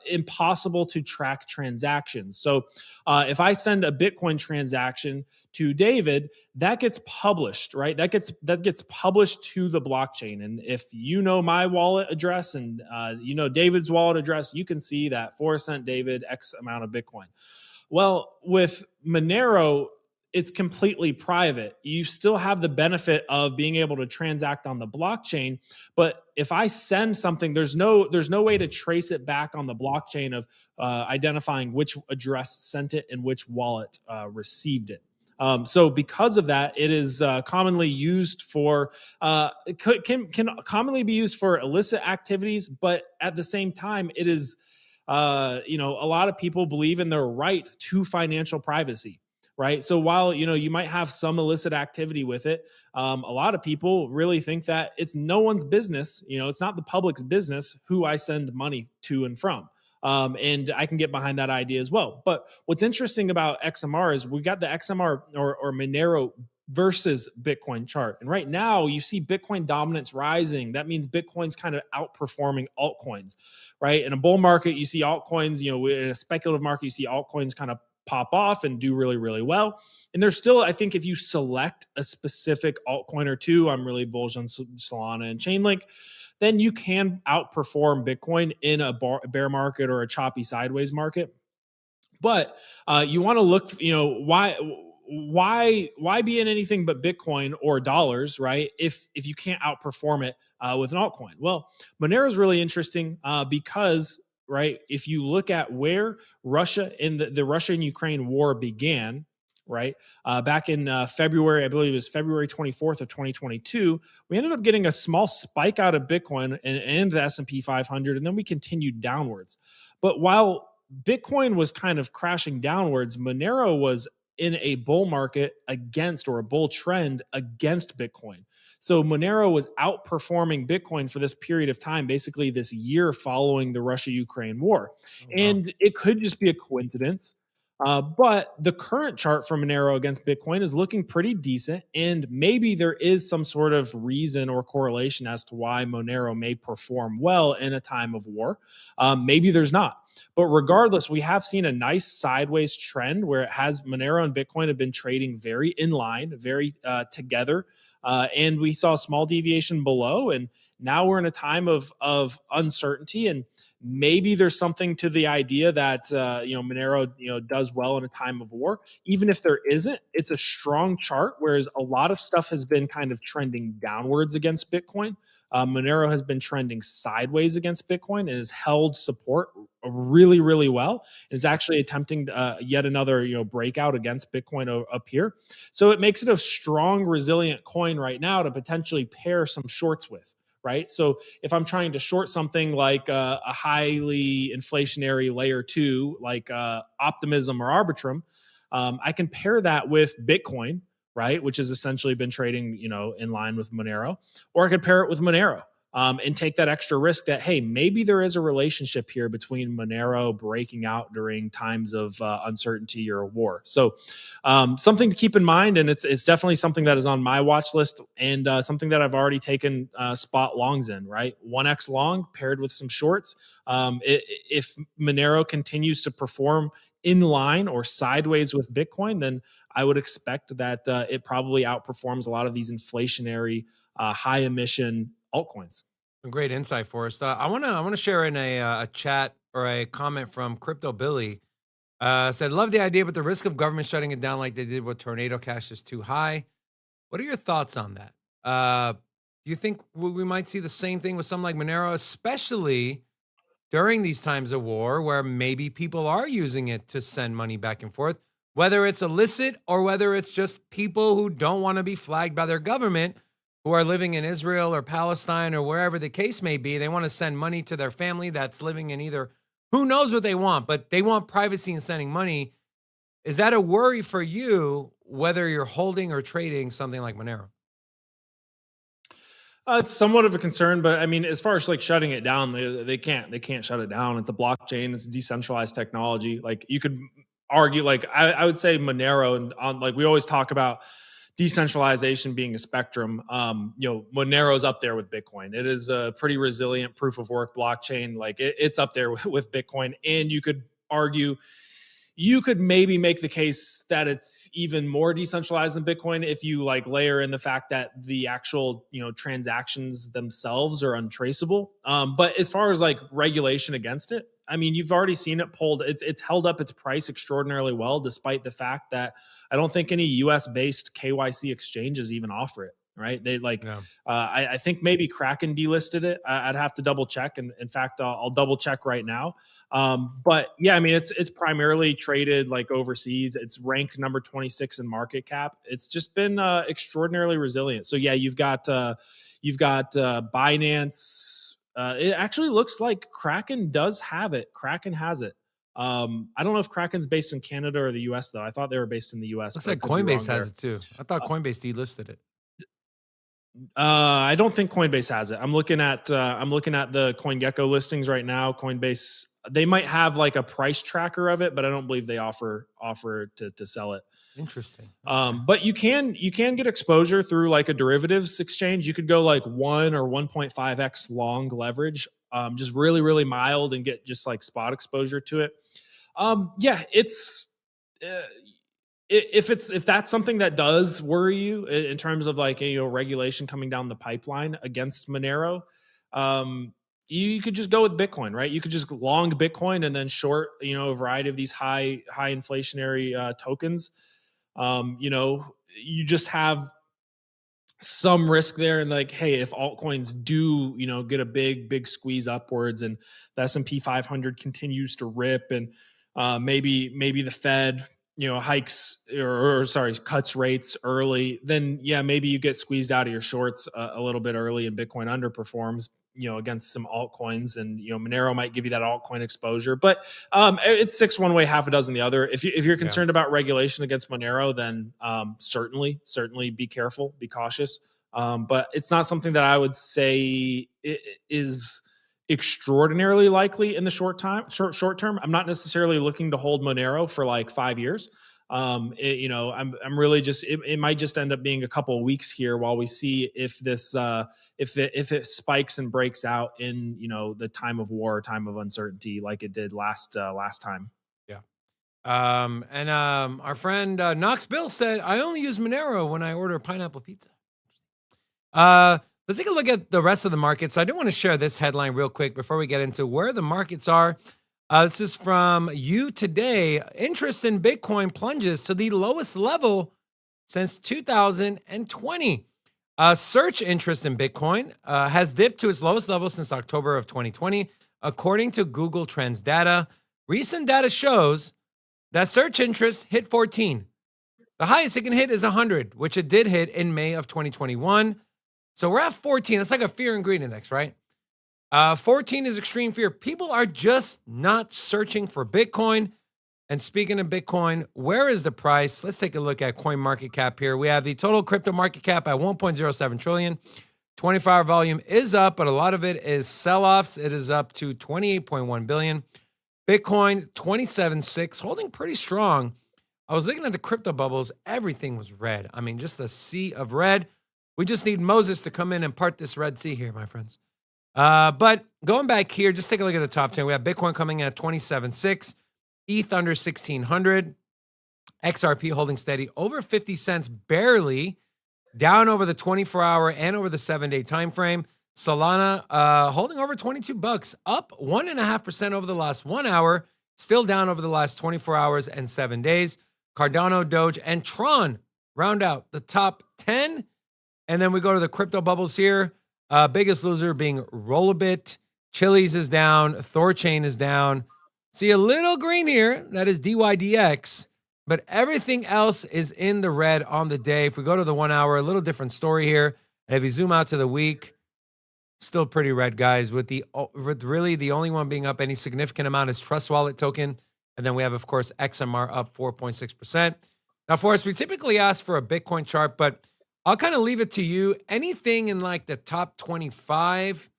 impossible to track transactions. So if I send a Bitcoin transaction to David, that gets published, right? That gets published to the blockchain. And if you know my wallet address and David's wallet address, you can see that Forrest sent David X amount of Bitcoin. Well, with Monero, it's completely private. You still have the benefit of being able to transact on the blockchain, but if I send something, there's no way to trace it back on the blockchain of identifying which address sent it and which wallet received it. So because of that, it is commonly used for can commonly be used for illicit activities, but at the same time, it is a lot of people believe in their right to financial privacy. Right. So while, you might have some illicit activity with it, a lot of people really think that it's no one's business. It's not the public's business who I send money to and from. And I can get behind that idea as well. But what's interesting about XMR is we got the XMR or Monero versus Bitcoin chart. And right now you see Bitcoin dominance rising. That means Bitcoin's kind of outperforming altcoins, right? In a bull market, you see altcoins, in a speculative market, you see altcoins kind of pop off and do really, really well. And there's still, I think if you select a specific altcoin or two, I'm really bullish on Solana and Chainlink, then you can outperform Bitcoin in a bear market or a choppy sideways market. But you want to look, why be in anything but Bitcoin or dollars, right? If you can't outperform it with an altcoin. Well, Monero is really interesting because, right, if you look at where Russia in the Russia and Ukraine war began, right, back in February, I believe it was February 24th of 2022, we ended up getting a small spike out of Bitcoin and the S&P 500, and then we continued downwards. But while Bitcoin was kind of crashing downwards, Monero was in a bull market against, or a bull trend against Bitcoin. So Monero was outperforming Bitcoin for this period of time, basically this year following the Russia-Ukraine war. Oh, wow. And it could just be a coincidence. But the current chart for Monero against Bitcoin is looking pretty decent. And maybe there is some sort of reason or correlation as to why Monero may perform well in a time of war. Maybe there's not. But regardless, we have seen a nice sideways trend where it has Monero and Bitcoin have been trading very in line, very together. And we saw a small deviation below. And now we're in a time of uncertainty. And maybe there's something to the idea that Monero does well in a time of war. Even if there isn't, it's a strong chart, whereas a lot of stuff has been kind of trending downwards against Bitcoin. Monero has been trending sideways against Bitcoin and has held support really, really well. And is actually attempting yet another breakout against Bitcoin up here. So it makes it a strong, resilient coin right now to potentially pair some shorts with. Right. So if I'm trying to short something like a highly inflationary layer 2, like Optimism or Arbitrum, I can pair that with Bitcoin, right, which has essentially been trading, in line with Monero, or I could pair it with Monero. And take that extra risk that, hey, maybe there is a relationship here between Monero breaking out during times of uncertainty or war. So something to keep in mind, and it's definitely something that is on my watch list, and something that I've already taken spot longs in, right? 1x long paired with some shorts. If Monero continues to perform in line or sideways with Bitcoin, then I would expect that it probably outperforms a lot of these inflationary high emission altcoins. A great insight for us. I want to share in a chat or a comment from Crypto Billy. Said, love the idea, but the risk of government shutting it down like they did with Tornado Cash is too high. What are your thoughts on that? Do you think we might see the same thing with something like Monero, especially during these times of war where maybe people are using it to send money back and forth, whether it's illicit or whether it's just people who don't want to be flagged by their government, who are living in Israel or Palestine or wherever the case may be. They want to send money to their family that's living in either, who knows what they want, but they want privacy in sending money. Is that a worry for you, whether you're holding or trading something like Monero? It's somewhat of a concern, but I mean, as far as like shutting it down, they can't shut it down. It's a blockchain. It's a decentralized technology. Like you could argue, like I would say Monero, and on like we always talk about decentralization being a spectrum. Monero's up there with Bitcoin. It is a pretty resilient proof of work blockchain. Like it's up there with Bitcoin, and you could argue. You could maybe make the case that it's even more decentralized than Bitcoin if you like layer in the fact that the actual, transactions themselves are untraceable. But as far as like regulation against it, I mean, you've already seen it pulled. It's held up its price extraordinarily well, despite the fact that I don't think any US based KYC exchanges even offer it. Right. They like, Yeah. I think maybe Kraken delisted it. I'd have to double check. And in fact, I'll double check right now. But yeah, I mean, it's primarily traded like overseas. It's ranked number 26 in market cap. It's just been extraordinarily resilient. So yeah, you've got Binance. It actually looks like Kraken does have it. Kraken has it. I don't know if Kraken's based in Canada or the US though. I thought they were based in the US. Looks like Coinbase has it too. I thought Coinbase delisted it. I don't think Coinbase has it. I'm looking at the CoinGecko listings right now. Coinbase, they might have like a price tracker of it, but I don't believe they offer to sell it. Interesting. But you can get exposure through like a derivatives exchange. You could go like 1 or 1.5x long leverage, just really, really mild, and get just like spot exposure to it. Yeah, it's if that's something that does worry you in terms of like regulation coming down the pipeline against Monero, you could just go with Bitcoin, right? You could just long Bitcoin and then short a variety of these high inflationary tokens. You just have some risk there, and like, hey, if altcoins do get a big squeeze upwards and the S&P 500 continues to rip, and maybe the Fed hikes or cuts rates early, then yeah, maybe you get squeezed out of your shorts a little bit early and Bitcoin underperforms against some altcoins, and Monero might give you that altcoin exposure, but it's 6 one way, half a dozen the other. If you're concerned about regulation against Monero, then certainly be careful, be cautious, but it's not something that I would say is extraordinarily likely in the short term. I'm not necessarily looking to hold Monero for like 5 years. I'm really just, it might just end up being a couple of weeks here while we see if this if it spikes and breaks out in the time of war, time of uncertainty, like it did last time. Yeah. Our friend Knox Bill said, I only use Monero when I order a pineapple pizza. Let's take a look at the rest of the market. So I do want to share this headline real quick before we get into where the markets are. This is from You Today. Interest in Bitcoin plunges to the lowest level since 2020. Search interest in Bitcoin has dipped to its lowest level since October of 2020, according to Google Trends data. Recent data shows that search interest hit 14. The highest it can hit is 100, which it did hit in May of 2021. So we're at 14. That's like a fear and greed index, right? 14 is extreme fear. People are just not searching for Bitcoin. And speaking of Bitcoin, where is the price? Let's take a look at coin market cap here. We have the total crypto market cap at 1.07 trillion. 24-hour volume is up, but a lot of it is sell-offs. It is up to 28.1 billion. Bitcoin 27.6, holding pretty strong. I was looking at the crypto bubbles. Everything was red. I mean, just a sea of red. We just need Moses to come in and part this Red Sea here, my friends. But going back here, just take a look at the top 10. We have Bitcoin coming in at 27.6. ETH under 1600, XRP holding steady over 50 cents, barely down over the 24-hour and over the 7-day time frame. Solana holding over 22 bucks, up 1.5% over the last 1 hour, still down over the last 24 hours and 7 days. Cardano, Doge, and Tron round out the top 10. And then we go to the crypto bubbles here. Biggest loser being Rollabit. Chiliz is down. Thorchain is down. See a little green here, that is DYDX, but everything else is in the red on the day. If we go to the 1 hour, a little different story here. And if you zoom out to the week, still pretty red, guys, with really the only one being up any significant amount is Trust Wallet token. And then we have, of course, XMR up 4.6%. Now, Forrest, we typically ask for a Bitcoin chart, but I'll kind of leave it to you. Anything in like the top 25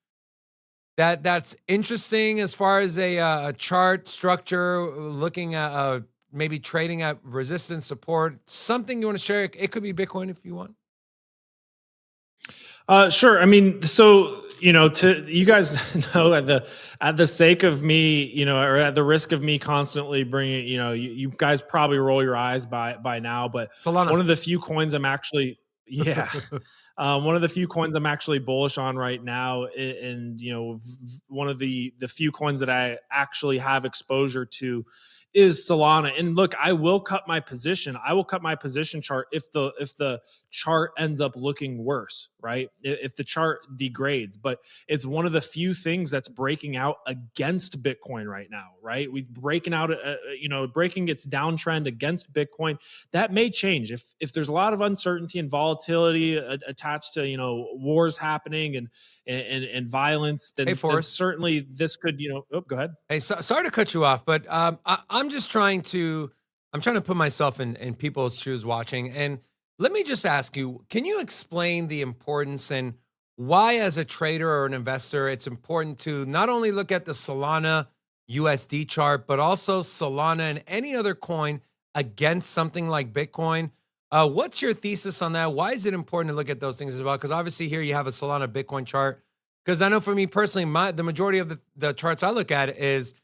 that's interesting as far as a chart structure, looking at maybe trading at resistance support, something you want to share? It could be Bitcoin if you want. Sure. I mean, so, to you guys know, at the sake of me, or at the risk of me constantly bringing, you guys probably roll your eyes by now, but Solana. One of the few coins I'm actually bullish on right now, and one of the few coins that I actually have exposure to is Solana. And look, I will cut my position. I will cut my position chart if the chart ends up looking worse, right? If the chart degrades. But it's one of the few things that's breaking out against Bitcoin right now, right? We're breaking out, breaking its downtrend against Bitcoin. That may change if there's a lot of uncertainty and volatility attached to wars happening and violence. Then certainly this could go ahead. Hey, sorry to cut you off, but I'm just trying to put myself in people's shoes watching. And let me just ask you, can you explain the importance and why, as a trader or an investor, it's important to not only look at the Solana USD chart, but also Solana and any other coin against something like Bitcoin? What's your thesis on that? Why is it important to look at those things as well? Because obviously here you have a Solana Bitcoin chart. Because I know for me personally, the majority of the charts I look at is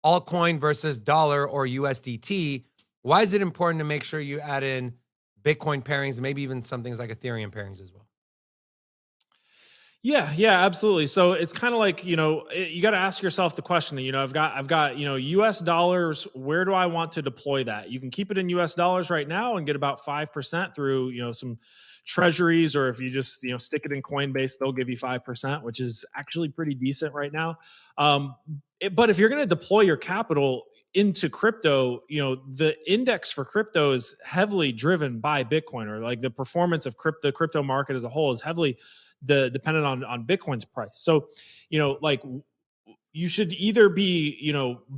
altcoin versus dollar or USDT. Why is it important to make sure you add in Bitcoin pairings, maybe even some things like Ethereum pairings as well? Yeah, absolutely. So it's kind of like, you got to ask yourself the question, I've got, US dollars, where do I want to deploy that? You can keep it in US dollars right now and get about 5% through, some treasuries, or if you just, stick it in Coinbase, they'll give you 5%, which is actually pretty decent right now. But if you're going to deploy your capital into crypto, the index for crypto is heavily driven by Bitcoin, or like the performance of the crypto market as a whole is heavily dependent on Bitcoin's price. So, you should either be,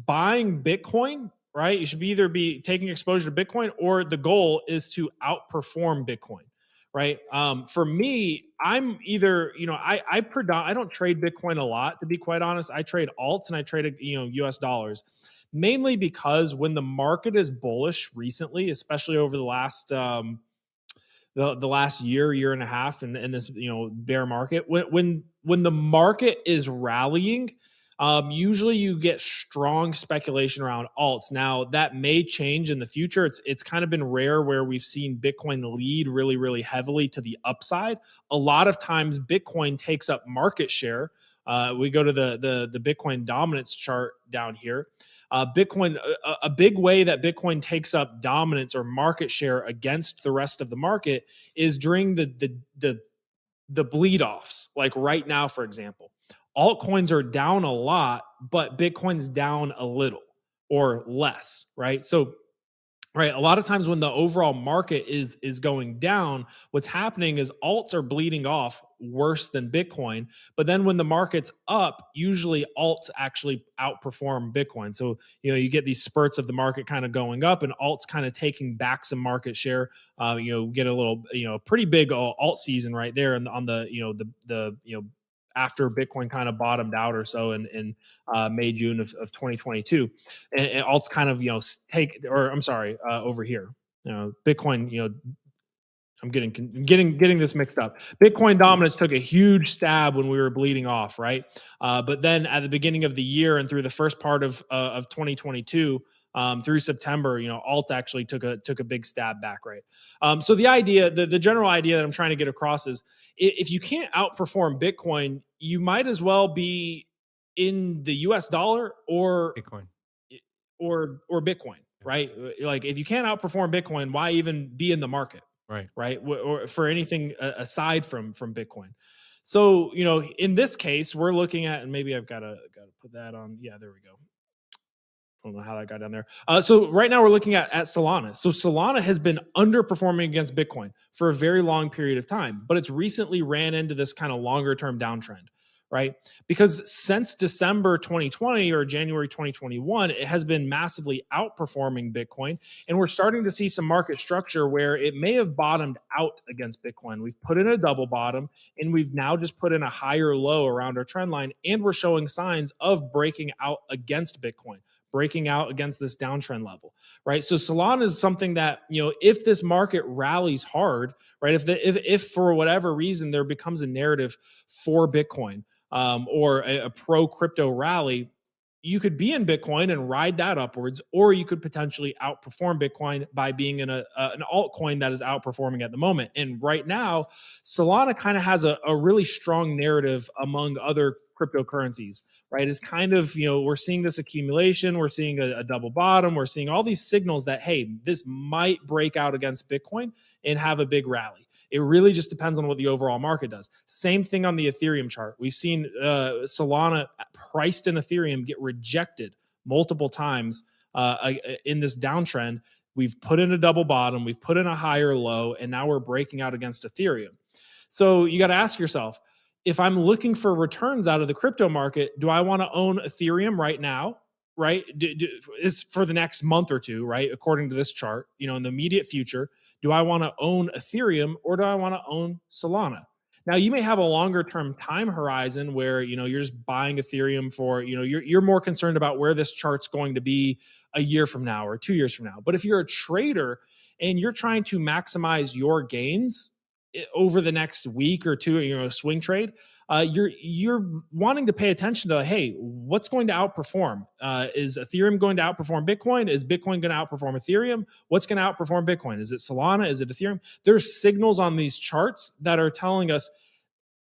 buying Bitcoin, right? You should either be taking exposure to Bitcoin, or the goal is to outperform Bitcoin, right? For me, I'm either, I don't trade Bitcoin a lot, to be quite honest. I trade alts and I trade, US dollars, mainly because when the market is bullish recently, especially over the last, the last year and a half, and this bear market, when the market is rallying, usually you get strong speculation around alts. Now that may change in the future. It's kind of been rare where we've seen Bitcoin lead really, really heavily to the upside. A lot of times Bitcoin takes up market share. We go to the Bitcoin dominance chart down here. Bitcoin, a big way that Bitcoin takes up dominance or market share against the rest of the market is during the the bleed offs, like right now, for example, altcoins are down a lot, but Bitcoin's down a little or less, right? So right, a lot of times when the overall market is going down, what's happening is alts are bleeding off worse than Bitcoin. But then when the market's up, usually alts actually outperform Bitcoin. So you get these spurts of the market kind of going up, and alts kind of taking back some market share. Get a little pretty big alt season right there, and on the after Bitcoin kind of bottomed out or so in May, June of 2022. And alts kind of, over here, Bitcoin, I'm getting this mixed up. Bitcoin dominance took a huge stab when we were bleeding off, right? But then at the beginning of the year and through the first part of 2022, through September, alt actually took a big stab back, right? So the general idea that I'm trying to get across is if you can't outperform Bitcoin, you might as well be in the US dollar or Bitcoin. or Bitcoin, right? Like if you can't outperform Bitcoin, why even be in the market? Right. Or for anything aside from Bitcoin. So, in this case, we're looking at, and maybe I've got to put that on. Yeah, there we go. I don't know how that got down there. So right now we're looking at Solana. So Solana has been underperforming against Bitcoin for a very long period of time, but it's recently ran into this kind of longer term downtrend, right? Because since December 2020 or January 2021, it has been massively outperforming Bitcoin. And we're starting to see some market structure where it may have bottomed out against Bitcoin. We've put in a double bottom, and we've now just put in a higher low around our trend line. And we're showing signs of breaking out against Bitcoin, breaking out against this downtrend level, right? So Solana is something that, if this market rallies hard, right? If for whatever reason there becomes a narrative for Bitcoin, or a pro crypto rally, you could be in Bitcoin and ride that upwards, or you could potentially outperform Bitcoin by being in an altcoin that is outperforming at the moment. And right now, Solana kind of has a really strong narrative among other cryptocurrencies, right? It's kind of, we're seeing this accumulation, we're seeing a double bottom, we're seeing all these signals that, hey, this might break out against Bitcoin and have a big rally. It really just depends on what the overall market does. Same thing on the Ethereum chart. We've seen Solana priced in Ethereum get rejected multiple times in this downtrend. We've put in a double bottom, we've put in a higher low, and now we're breaking out against Ethereum. So you got to ask yourself, if I'm looking for returns out of the crypto market, do I want to own Ethereum right now? Right? Is for the next month or two, right? According to this chart, in the immediate future, do I want to own Ethereum or do I want to own Solana? Now, you may have a longer term time horizon where, you're just buying Ethereum for, you're more concerned about where this chart's going to be a year from now or 2 years from now. But if you're a trader and you're trying to maximize your gains over the next week or two, a swing trade, you're wanting to pay attention to, hey, what's going to outperform? Is Ethereum going to outperform Bitcoin? Is Bitcoin going to outperform Ethereum? What's going to outperform Bitcoin? Is it Solana? Is it Ethereum? There's signals on these charts that are telling us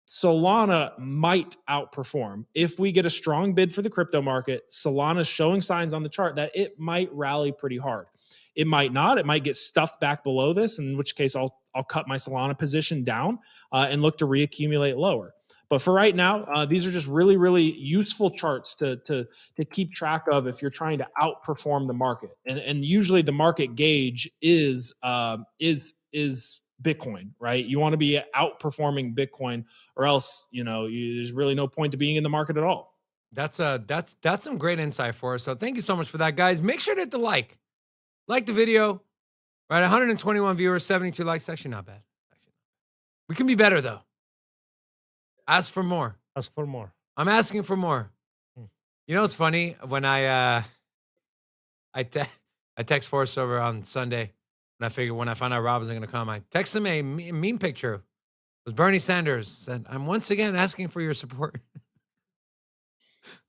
Solana might outperform. If we get a strong bid for the crypto market, Solana's showing signs on the chart that it might rally pretty hard. It might not. It might get stuffed back below this, in which case I'll cut my Solana position down and look to reaccumulate lower. But for right now, these are just really, really useful charts to keep track of if you're trying to outperform the market. And usually the market gauge is Bitcoin, right? You want to be outperforming Bitcoin, or else there's really no point to being in the market at all. That's some great insight for us. So thank you so much for that, guys. Make sure to hit the like the video. Right, 121 viewers, 72 likes. Actually not bad. We can be better though. Ask for more. Ask for more. I'm asking for more. It's funny when I text Forrest over on Sunday, and when I found out Rob wasn't going to come, I texted him a meme picture. It was Bernie Sanders. Said, "I'm once again asking for your support."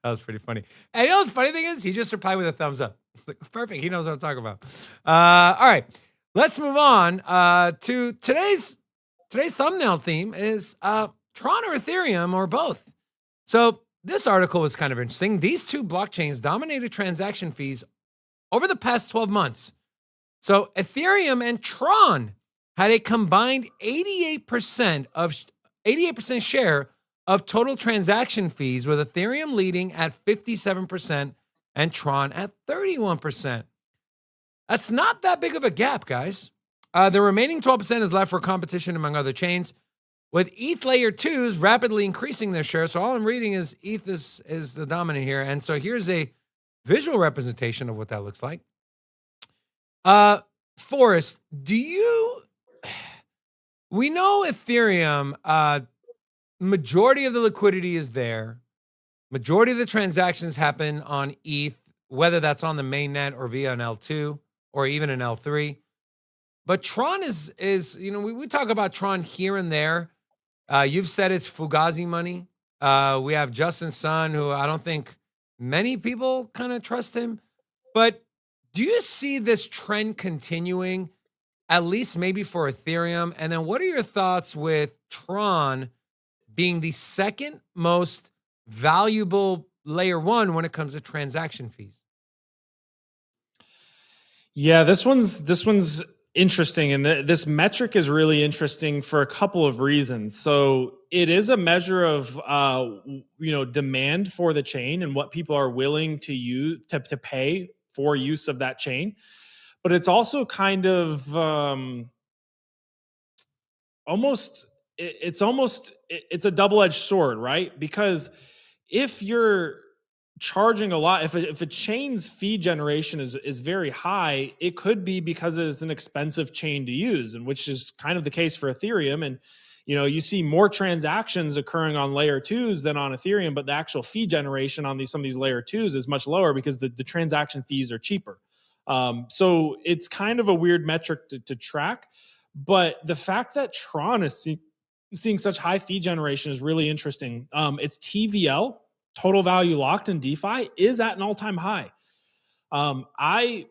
That was pretty funny. And the funny thing is, he just replied with a thumbs up. Like, perfect. He knows what I'm talking about. All right, let's move on to today's thumbnail theme is Tron or Ethereum or both. So this article was kind of interesting. These two blockchains dominated transaction fees over the past 12 months. So Ethereum and Tron had a combined 88% of 88% share of total transaction fees, with Ethereum leading at 57% and Tron at 31%. That's not that big of a gap, guys. The remaining 12% is left for competition among other chains, with ETH layer 2s rapidly increasing their share. So all I'm reading is ETH is the dominant here. And so here's a visual representation of what that looks like. Forrest, we know Ethereum, majority of the liquidity is there. Majority of the transactions happen on ETH, whether that's on the mainnet or via an L2 or even an L3. But Tron is we talk about Tron here and there. You've said it's Fugazi money. We have Justin Sun, who I don't think many people kind of trust him. But do you see this trend continuing, at least maybe for Ethereum? And then what are your thoughts with Tron being the second most valuable layer 1 when it comes to transaction fees? Yeah, this one's interesting, and this metric is really interesting for a couple of reasons. So it is a measure of demand for the chain and what people are willing to use to pay for use of that chain, but it's also kind of it's a double-edged sword, right? Because if you're charging a lot, if a chain's fee generation is very high, it could be because it's an expensive chain to use, and which is kind of the case for Ethereum. And you see more transactions occurring on layer 2s than on Ethereum, but the actual fee generation on some of these layer 2s is much lower because the transaction fees are cheaper. So it's kind of a weird metric to track, but the fact that Tron is seeing such high fee generation is really interesting. Its TVL, total value locked in DeFi, is at an all-time high. I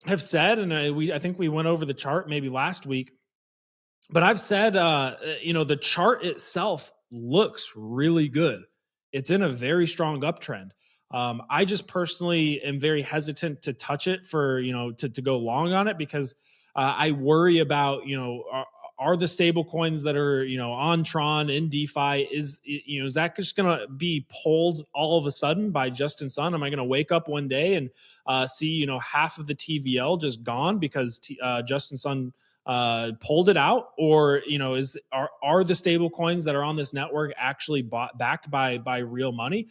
have said, and I think we went over the chart maybe last week, but I've said, the chart itself looks really good. It's in a very strong uptrend. I just personally am very hesitant to touch it for, to go long on it, because I worry about, are the stable coins that are, on Tron in DeFi, is that just going to be pulled all of a sudden by Justin Sun? Am I going to wake up one day and see, half of the TVL just gone because Justin Sun pulled it out? Or, are the stable coins that are on this network actually backed by real money?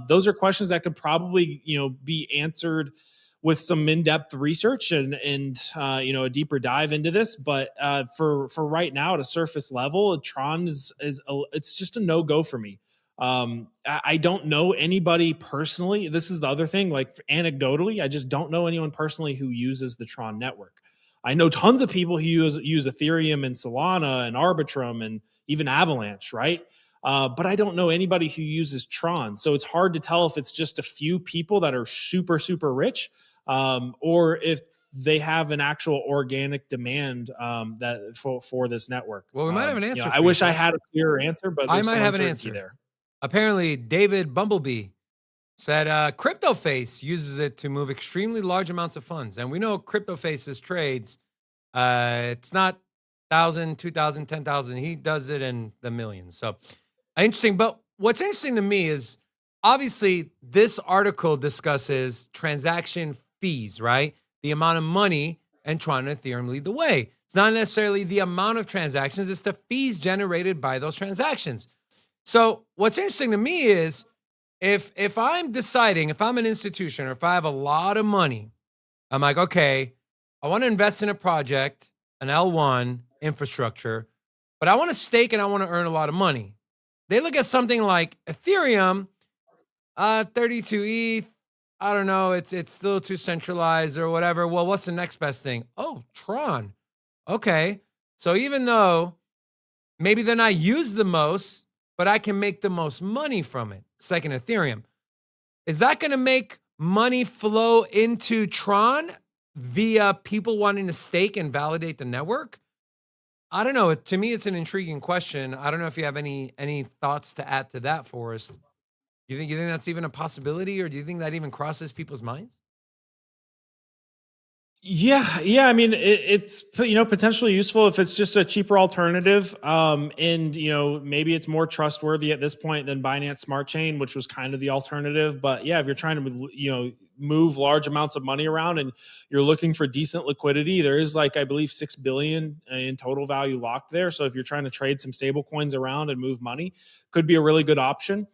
Those are questions that could probably, be answered with some in-depth research and a deeper dive into this. But for right now, at a surface level, Tron it's just a no-go for me. I don't know anybody personally. This is the other thing, like anecdotally, I just don't know anyone personally who uses the Tron network. I know tons of people who use Ethereum and Solana and Arbitrum and even Avalanche, right? But I don't know anybody who uses Tron. So it's hard to tell if it's just a few people that are super, super rich, or if they have an actual organic demand that for this network. Well, we might have an answer. I wish I had a clearer answer, but I might have an answer there. Apparently, David Bumblebee said CryptoFace uses it to move extremely large amounts of funds. And we know CryptoFace's trades, it's not 1,000, 2,000, 10,000. He does it in the millions. So interesting. But what's interesting to me is, obviously, this article discusses transaction fees, right? The amount of money, and Tron and Ethereum lead the way. It's not necessarily the amount of transactions, it's the fees generated by those transactions. So what's interesting to me is, if I'm deciding, if I'm an institution, or if I have a lot of money, I'm like, okay, I want to invest in a project, an L1 infrastructure, but I want to stake and I want to earn a lot of money. They look at something like Ethereum, 32 ETH. I don't know. It's still too centralized or whatever. Well, what's the next best thing? Oh, Tron. Okay. So even though maybe they're not used the most, but I can make the most money from it. It's like an Ethereum. Is that going to make money flow into Tron via people wanting to stake and validate the network? I don't know. To me, it's an intriguing question. I don't know if you have any thoughts to add to that, Forrest. You think that's even a possibility, or do you think that even crosses people's minds? Yeah. I mean, it's potentially useful if it's just a cheaper alternative, and maybe it's more trustworthy at this point than Binance Smart Chain, which was kind of the alternative. But yeah, if you're trying to move large amounts of money around and you're looking for decent liquidity, there is I believe 6 billion in total value locked there. So if you're trying to trade some stable coins around and move money, could be a really good option.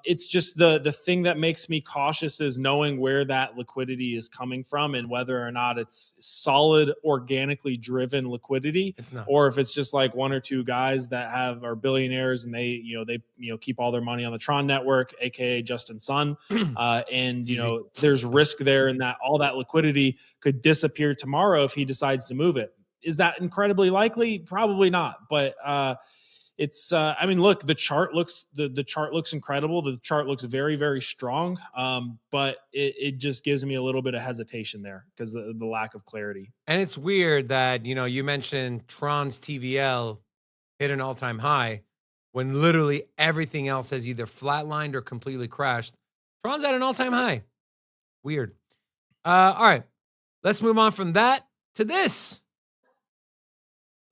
It's just the thing that makes me cautious is knowing where that liquidity is coming from and whether or not it's solid, organically driven liquidity, It's not. or if it's just like one or two guys that are billionaires and they keep all their money on the Tron network, aka Justin Sun, and there's risk there in that all that liquidity could disappear tomorrow if he decides to move it. Is that incredibly likely? Probably not, but it's I mean, look, the chart looks incredible. The chart looks very, very strong. But it just gives me a little bit of hesitation there because the lack of clarity. And it's weird that, you mentioned Tron's TVL hit an all-time high when literally everything else has either flatlined or completely crashed. Tron's at an all-time high. Weird. All right. Let's move on from that to this.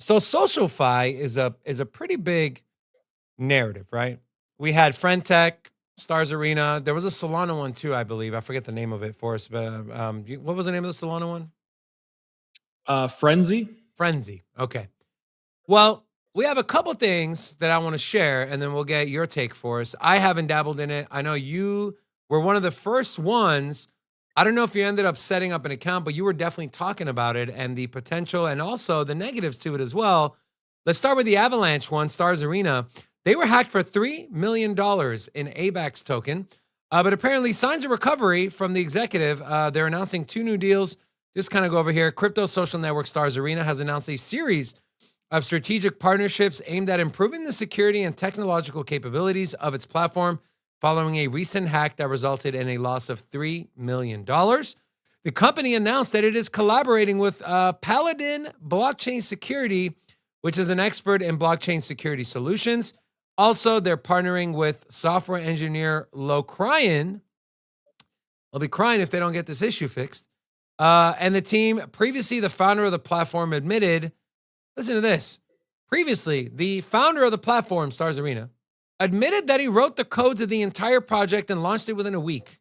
So SocialFi is a pretty big narrative, right? We had Friendtech, Stars Arena. There was a Solana one too, I believe. I forget the name of it for us, but what was the name of the Solana one? Frenzy. Frenzy. Okay. Well, we have a couple things that I want to share, and then we'll get your take for us. I haven't dabbled in it. I know you were one of the first ones. I don't know if you ended up setting up an account, but you were definitely talking about it and the potential and also the negatives to it as well. Let's start with the Avalanche one, Stars Arena. They were hacked for $3 million in AVAX token, but apparently signs of recovery from the executive. They're announcing 2 new deals. Just kind of go over here. Crypto social network Stars Arena has announced a series of strategic partnerships aimed at improving the security and technological capabilities of its platform following a recent hack that resulted in a loss of $3 million. The company announced that it is collaborating with Paladin Blockchain Security, which is an expert in blockchain security solutions. Also, they're partnering with software engineer Locrian. They'll be crying if they don't get this issue fixed. And the team, previously the founder of the platform, admitted, listen to this. Previously, the founder of the platform, Stars Arena, admitted that he wrote the codes of the entire project and launched it within a week.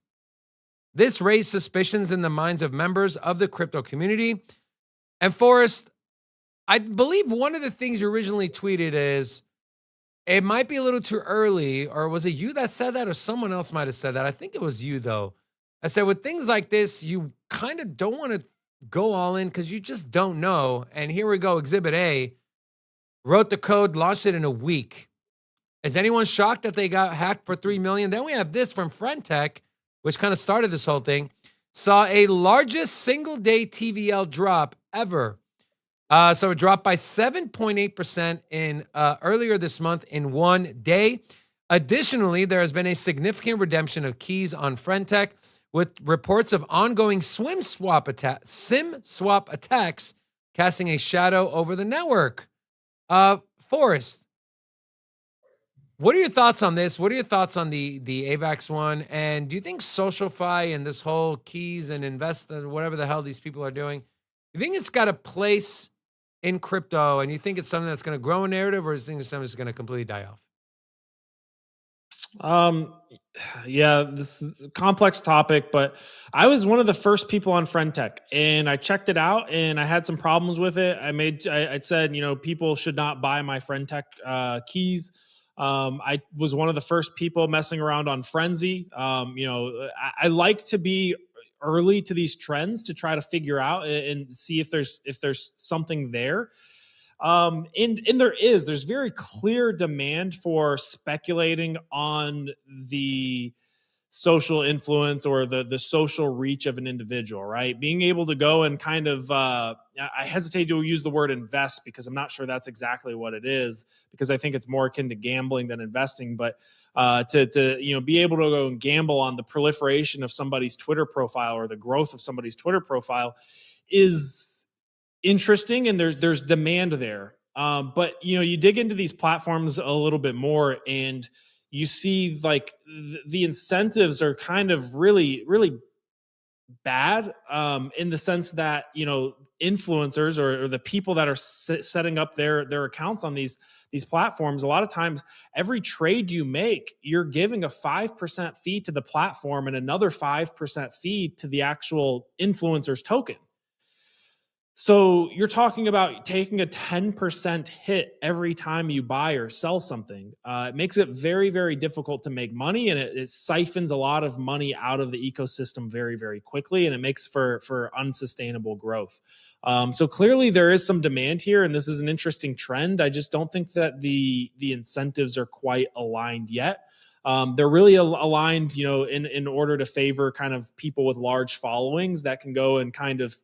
This raised suspicions in the minds of members of the crypto community. And Forrest, I believe one of the things you originally tweeted is, it might be a little too early, or was it you that said that, or someone else might have said that? I think it was you, though. I said, with things like this, you kind of don't want to go all in because you just don't know. And here we go, Exhibit A, wrote the code, launched it in a week. Is anyone shocked that they got hacked for $3 million? Then we have this from Friendtech, which kind of started this whole thing. Saw a largest single-day TVL drop ever. So it dropped by 7.8% in earlier this month in one day. Additionally, there has been a significant redemption of keys on Friendtech, with reports of ongoing SIM swap attacks casting a shadow over the network. Forrest, what are your thoughts on this? What are your thoughts on the AVAX one? And do you think SocialFi and this whole keys and invest and whatever the hell these people are doing, you think it's got a place in crypto, and you think it's something that's going to grow a narrative, or is it something that's going to completely die off? Yeah, this is a complex topic, but I was one of the first people on Friendtech, and I checked it out, and I had some problems with it. I said, people should not buy my Friendtech keys. I was one of the first people messing around on Frenzy. I like to be early to these trends to try to figure out and see if there's something there. And there's very clear demand for speculating on the social influence or the social reach of an individual, right? Being able to go and kind of, I hesitate to use the word invest because I'm not sure that's exactly what it is, because I think it's more akin to gambling than investing. But to be able to go and gamble on the proliferation of somebody's Twitter profile or the growth of somebody's Twitter profile is interesting, and there's demand there. But you dig into these platforms a little bit more, and you see like the incentives are kind of really, really bad, in the sense that, influencers or the people that are setting up their accounts on these platforms, a lot of times every trade you make, you're giving a 5% fee to the platform and another 5% fee to the actual influencer's token. So you're talking about taking a 10% hit every time you buy or sell something. It makes it very, very difficult to make money, and it siphons a lot of money out of the ecosystem very, very quickly, and it makes for unsustainable growth. So clearly there is some demand here, and this is an interesting trend. I just don't think that the incentives are quite aligned yet. They're really aligned, in order to favor kind of people with large followings that can go and kind of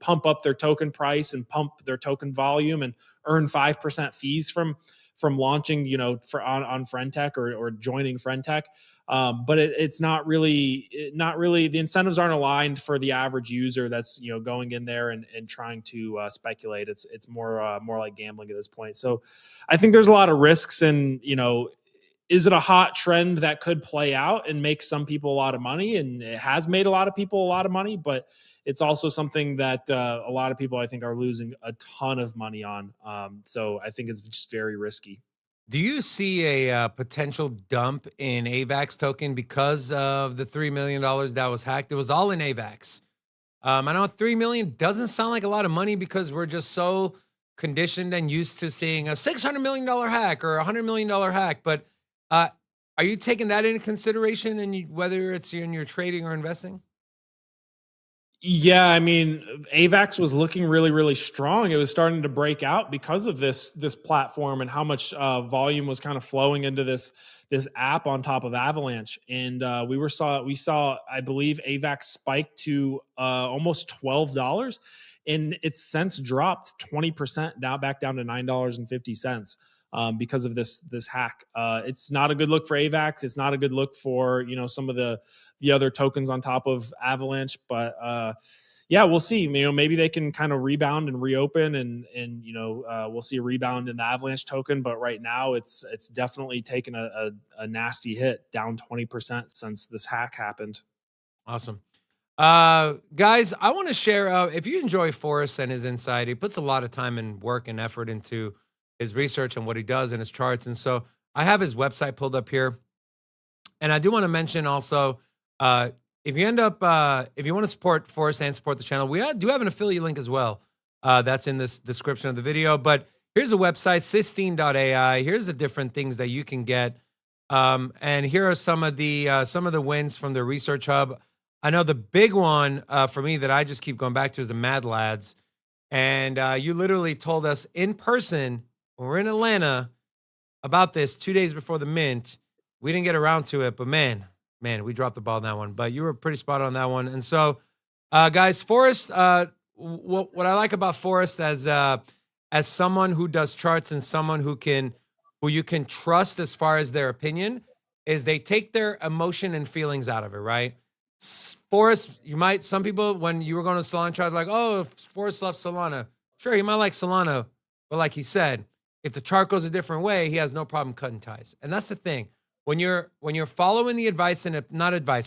pump up their token price and pump their token volume and earn 5% fees from launching, on Friendtech or joining Friendtech. But it's not really the incentives aren't aligned for the average user that's going in there and trying to speculate. It's more like gambling at this point. So I think there's a lot of risks, and is it a hot trend that could play out and make some people a lot of money? And it has made a lot of people a lot of money, but it's also something that a lot of people, I think, are losing a ton of money on. So I think it's just very risky. Do you see a potential dump in AVAX token because of the $3 million that was hacked? It was all in AVAX. I know $3 million doesn't sound like a lot of money because we're just so conditioned and used to seeing a $600 million hack or a $100 million hack. But are you taking that into consideration, and whether it's in your trading or investing? Yeah, I mean, AVAX was looking really, really strong. It was starting to break out because of this platform and how much volume was kind of flowing into this app on top of Avalanche. And we saw, I believe, AVAX spike to almost $12, and it's since dropped 20% now back down to $9.50. Because of this hack. It's not a good look for AVAX. It's not a good look for some of the other tokens on top of Avalanche. But yeah, we'll see. Maybe they can kind of rebound and reopen, and we'll see a rebound in the Avalanche token. But right now, it's definitely taken a nasty hit, down 20% since this hack happened. Awesome. Guys, I want to share, if you enjoy Forrest and his insight, he puts a lot of time and work and effort into his research and what he does and his charts. And so I have his website pulled up here. And I do want to mention also, if you end up, if you want to support Forrest and support the channel, we do have an affiliate link as well. That's in this description of the video. But here's a website, Sistine.ai. Here's the different things that you can get. And here are some of the wins from the Research Hub. I know the big one for me that I just keep going back to is the Mad Lads. And you literally told us in person when we're in Atlanta about this 2 days before the mint. We didn't get around to it, but man, we dropped the ball on that one. But you were pretty spot on that one. And so, guys, Forrest, what I like about Forrest as someone who does charts and someone who you can trust as far as their opinion, is they take their emotion and feelings out of it, right? Forrest, some people, when you were going to Solana chart, like, oh, Forrest loves Solana. Sure, he might like Solana, but like he said, if the chart goes a different way, he has no problem cutting ties. And that's the thing. When you're following the advice when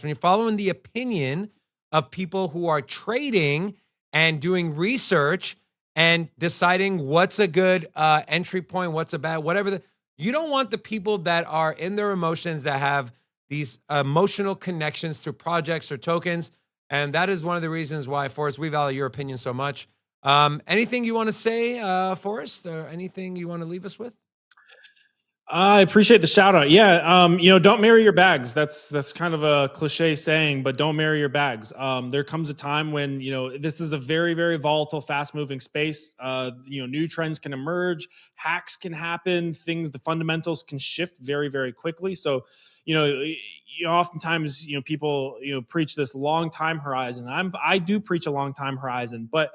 you're following the opinion of people who are trading and doing research and deciding what's a good entry point, what's a bad, whatever, you don't want the people that are in their emotions, that have these emotional connections to projects or tokens. And that is one of the reasons why, Forrest, we value your opinion so much. Anything you want to say, Forrest, or anything you want to leave us with? I appreciate the shout out. Yeah. Don't marry your bags. That's kind of a cliche saying, but don't marry your bags. There comes a time when, this is a very, very volatile, fast moving space. New trends can emerge, hacks can happen, the fundamentals can shift very, very quickly. So, oftentimes, people, preach this long time horizon. I do preach a long time horizon, but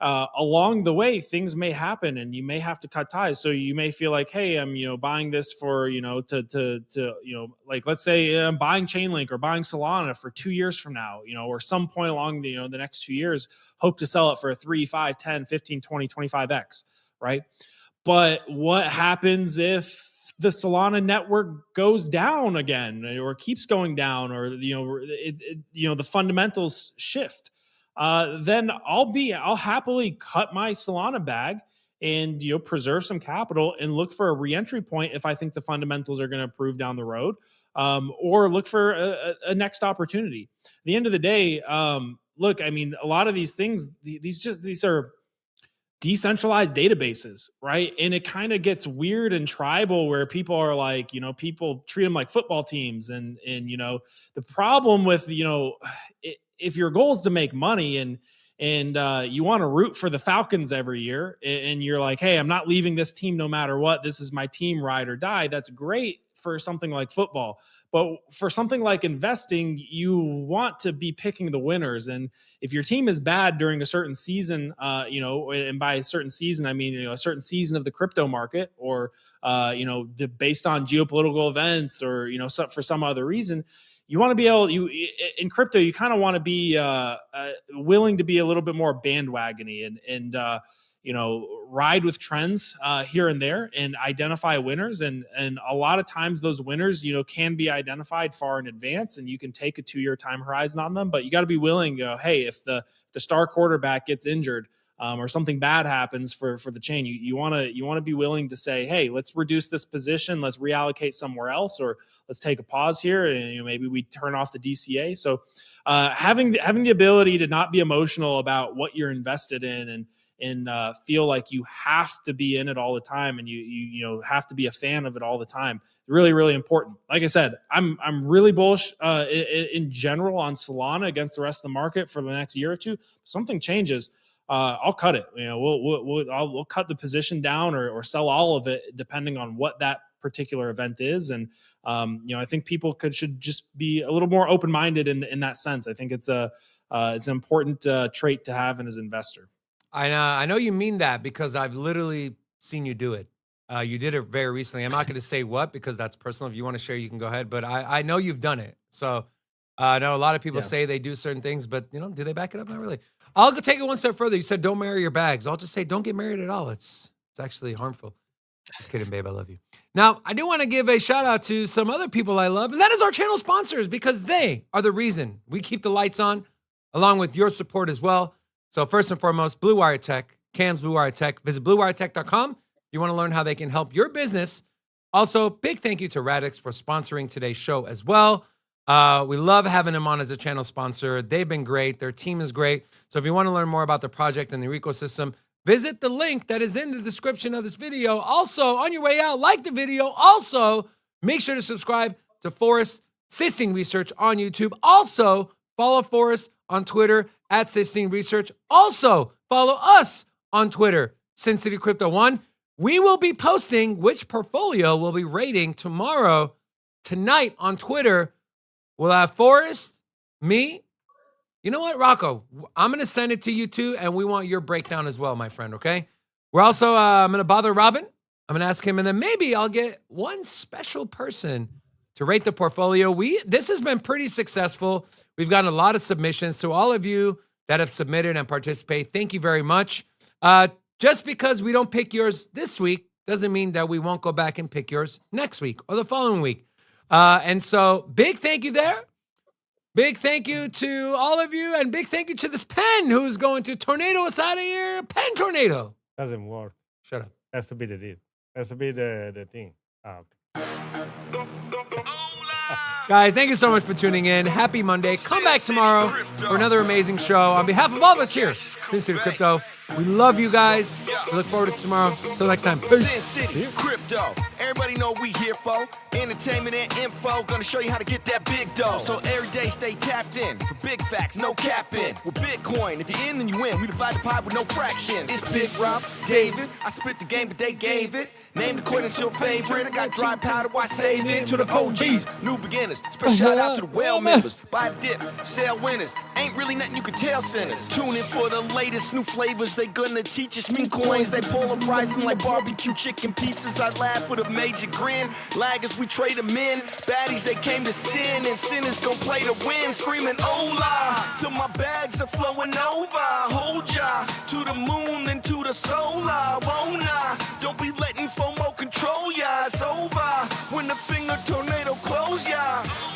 along the way, things may happen and you may have to cut ties. So you may feel like, hey, I'm, buying this for, like, let's say I'm buying Chainlink or buying Solana for 2 years from now, or some point along the next 2 years, hope to sell it for a 3, 5, 10, 15, 20, 25x. Right. But what happens if the Solana network goes down again, or keeps going down, or the fundamentals shift, then I'll happily cut my Solana bag and preserve some capital and look for a reentry point if I think the fundamentals are going to improve down the road, or look for a next opportunity. At the end of the day, look, I mean, a lot of these things, these are decentralized databases, right? And it kind of gets weird and tribal where people are like, people treat them like football teams. And the problem with, if your goal is to make money and you want to root for the Falcons every year, and you're like, hey, I'm not leaving this team no matter what. This is my team, ride or die. That's great for something like football. But for something like investing, you want to be picking the winners. And if your team is bad during a certain season, and by a certain season, I mean, a certain season of the crypto market, or, based on geopolitical events, or, for some other reason, you want to be in crypto, you kind of want to be willing to be a little bit more bandwagony and ride with trends here and there and identify winners. And a lot of times those winners, can be identified far in advance, and you can take a 2-year time horizon on them. But you got to be willing, hey, if the star quarterback gets injured, or something bad happens for the chain, you want to be willing to say, hey, let's reduce this position, let's reallocate somewhere else, or let's take a pause here, and maybe we turn off the DCA. So having the ability to not be emotional about what you're invested in, and feel like you have to be in it all the time, and you have to be a fan of it all the time, really, really important. Like I said, I'm really bullish in general on Solana against the rest of the market for the next year or two. If something changes, I'll cut it. We'll cut the position down, or sell all of it, depending on what that particular event is. And I think people should just be a little more open-minded in that sense. I think it's an important trait to have as an investor. I know you mean that, because I've literally seen you do it. You did it very recently. I'm not going to say what, because that's personal. If you want to share, you can go ahead. But I know you've done it. So I know a lot of people say they do certain things, but do they back it up? Not really. I'll go take it one step further. You said don't marry your bags. I'll just say don't get married at all. It's actually harmful. Just kidding, babe. I love you. Now, I do want to give a shout out to some other people I love, and that is our channel sponsors, because they are the reason we keep the lights on, along with your support as well. So first and foremost, Blue Wire Tech, Cam's Blue Wire Tech. Visit bluewiretech.com. You want to learn how they can help your business. Also, big thank you to Radix for sponsoring today's show as well. We love having them on as a channel sponsor. They've been great. Their team is great. So if you want to learn more about the project and their ecosystem, visit the link that is in the description of this video. Also, on your way out, like the video. Also, make sure to subscribe to Forrest Sistine Research on YouTube. Also, follow Forrest on Twitter at Sistine Research. Also, follow us on Twitter, Sin City Crypto 1. We will be posting which portfolio we'll be rating tonight on Twitter. We'll have Forrest, me. You know what, Rocco? I'm going to send it to you too, and we want your breakdown as well, my friend, okay? We're also, I'm going to bother Robin. I'm going to ask him, and then maybe I'll get one special person to rate the portfolio. This has been pretty successful. We've gotten a lot of submissions. To all of you that have submitted and participate, thank you very much. Just because we don't pick yours this week doesn't mean that we won't go back and pick yours next week or the following week. And so big thank you there. Big thank you to all of you, and big thank you to this pen who's going to tornado us out of here. Pen tornado. Doesn't work. Shut up. Has to be the deal. Has to be the thing. Okay. Guys, thank you so much for tuning in. Happy Monday. Come back tomorrow for another amazing show. On behalf of all of us here, Sin City Crypto, we love you guys. We look forward to tomorrow. Till next time. Peace. Sin City Crypto. Everybody know we here for entertainment and info. Gonna show you how to get that big dough. So every day stay tapped in for big facts, no capping. With Bitcoin, if you're in, then you win. We divide the pie with no fraction. It's Big Rob, David. I spit the game, but they gave it. Name the coin, it's your favorite. I got dry powder, why save it? To the OGs, new beginners. Special shout out to the well members. Buy dip, sell winners. Ain't really nothing you can tell sinners. Tune in for the latest new flavors. They gonna teach us mean coins. They pull them pricing like barbecue chicken pizzas. I laugh with a major grin. Laggers, we trade them in. Baddies, they came to sin. And sinners gon' play to win. Screaming, hola, till my bags are flowing over. Hold ya to the moon and to the solar. Won't I? Don't be letting FOMO control ya. It's over. when the finger tornado close, yeah.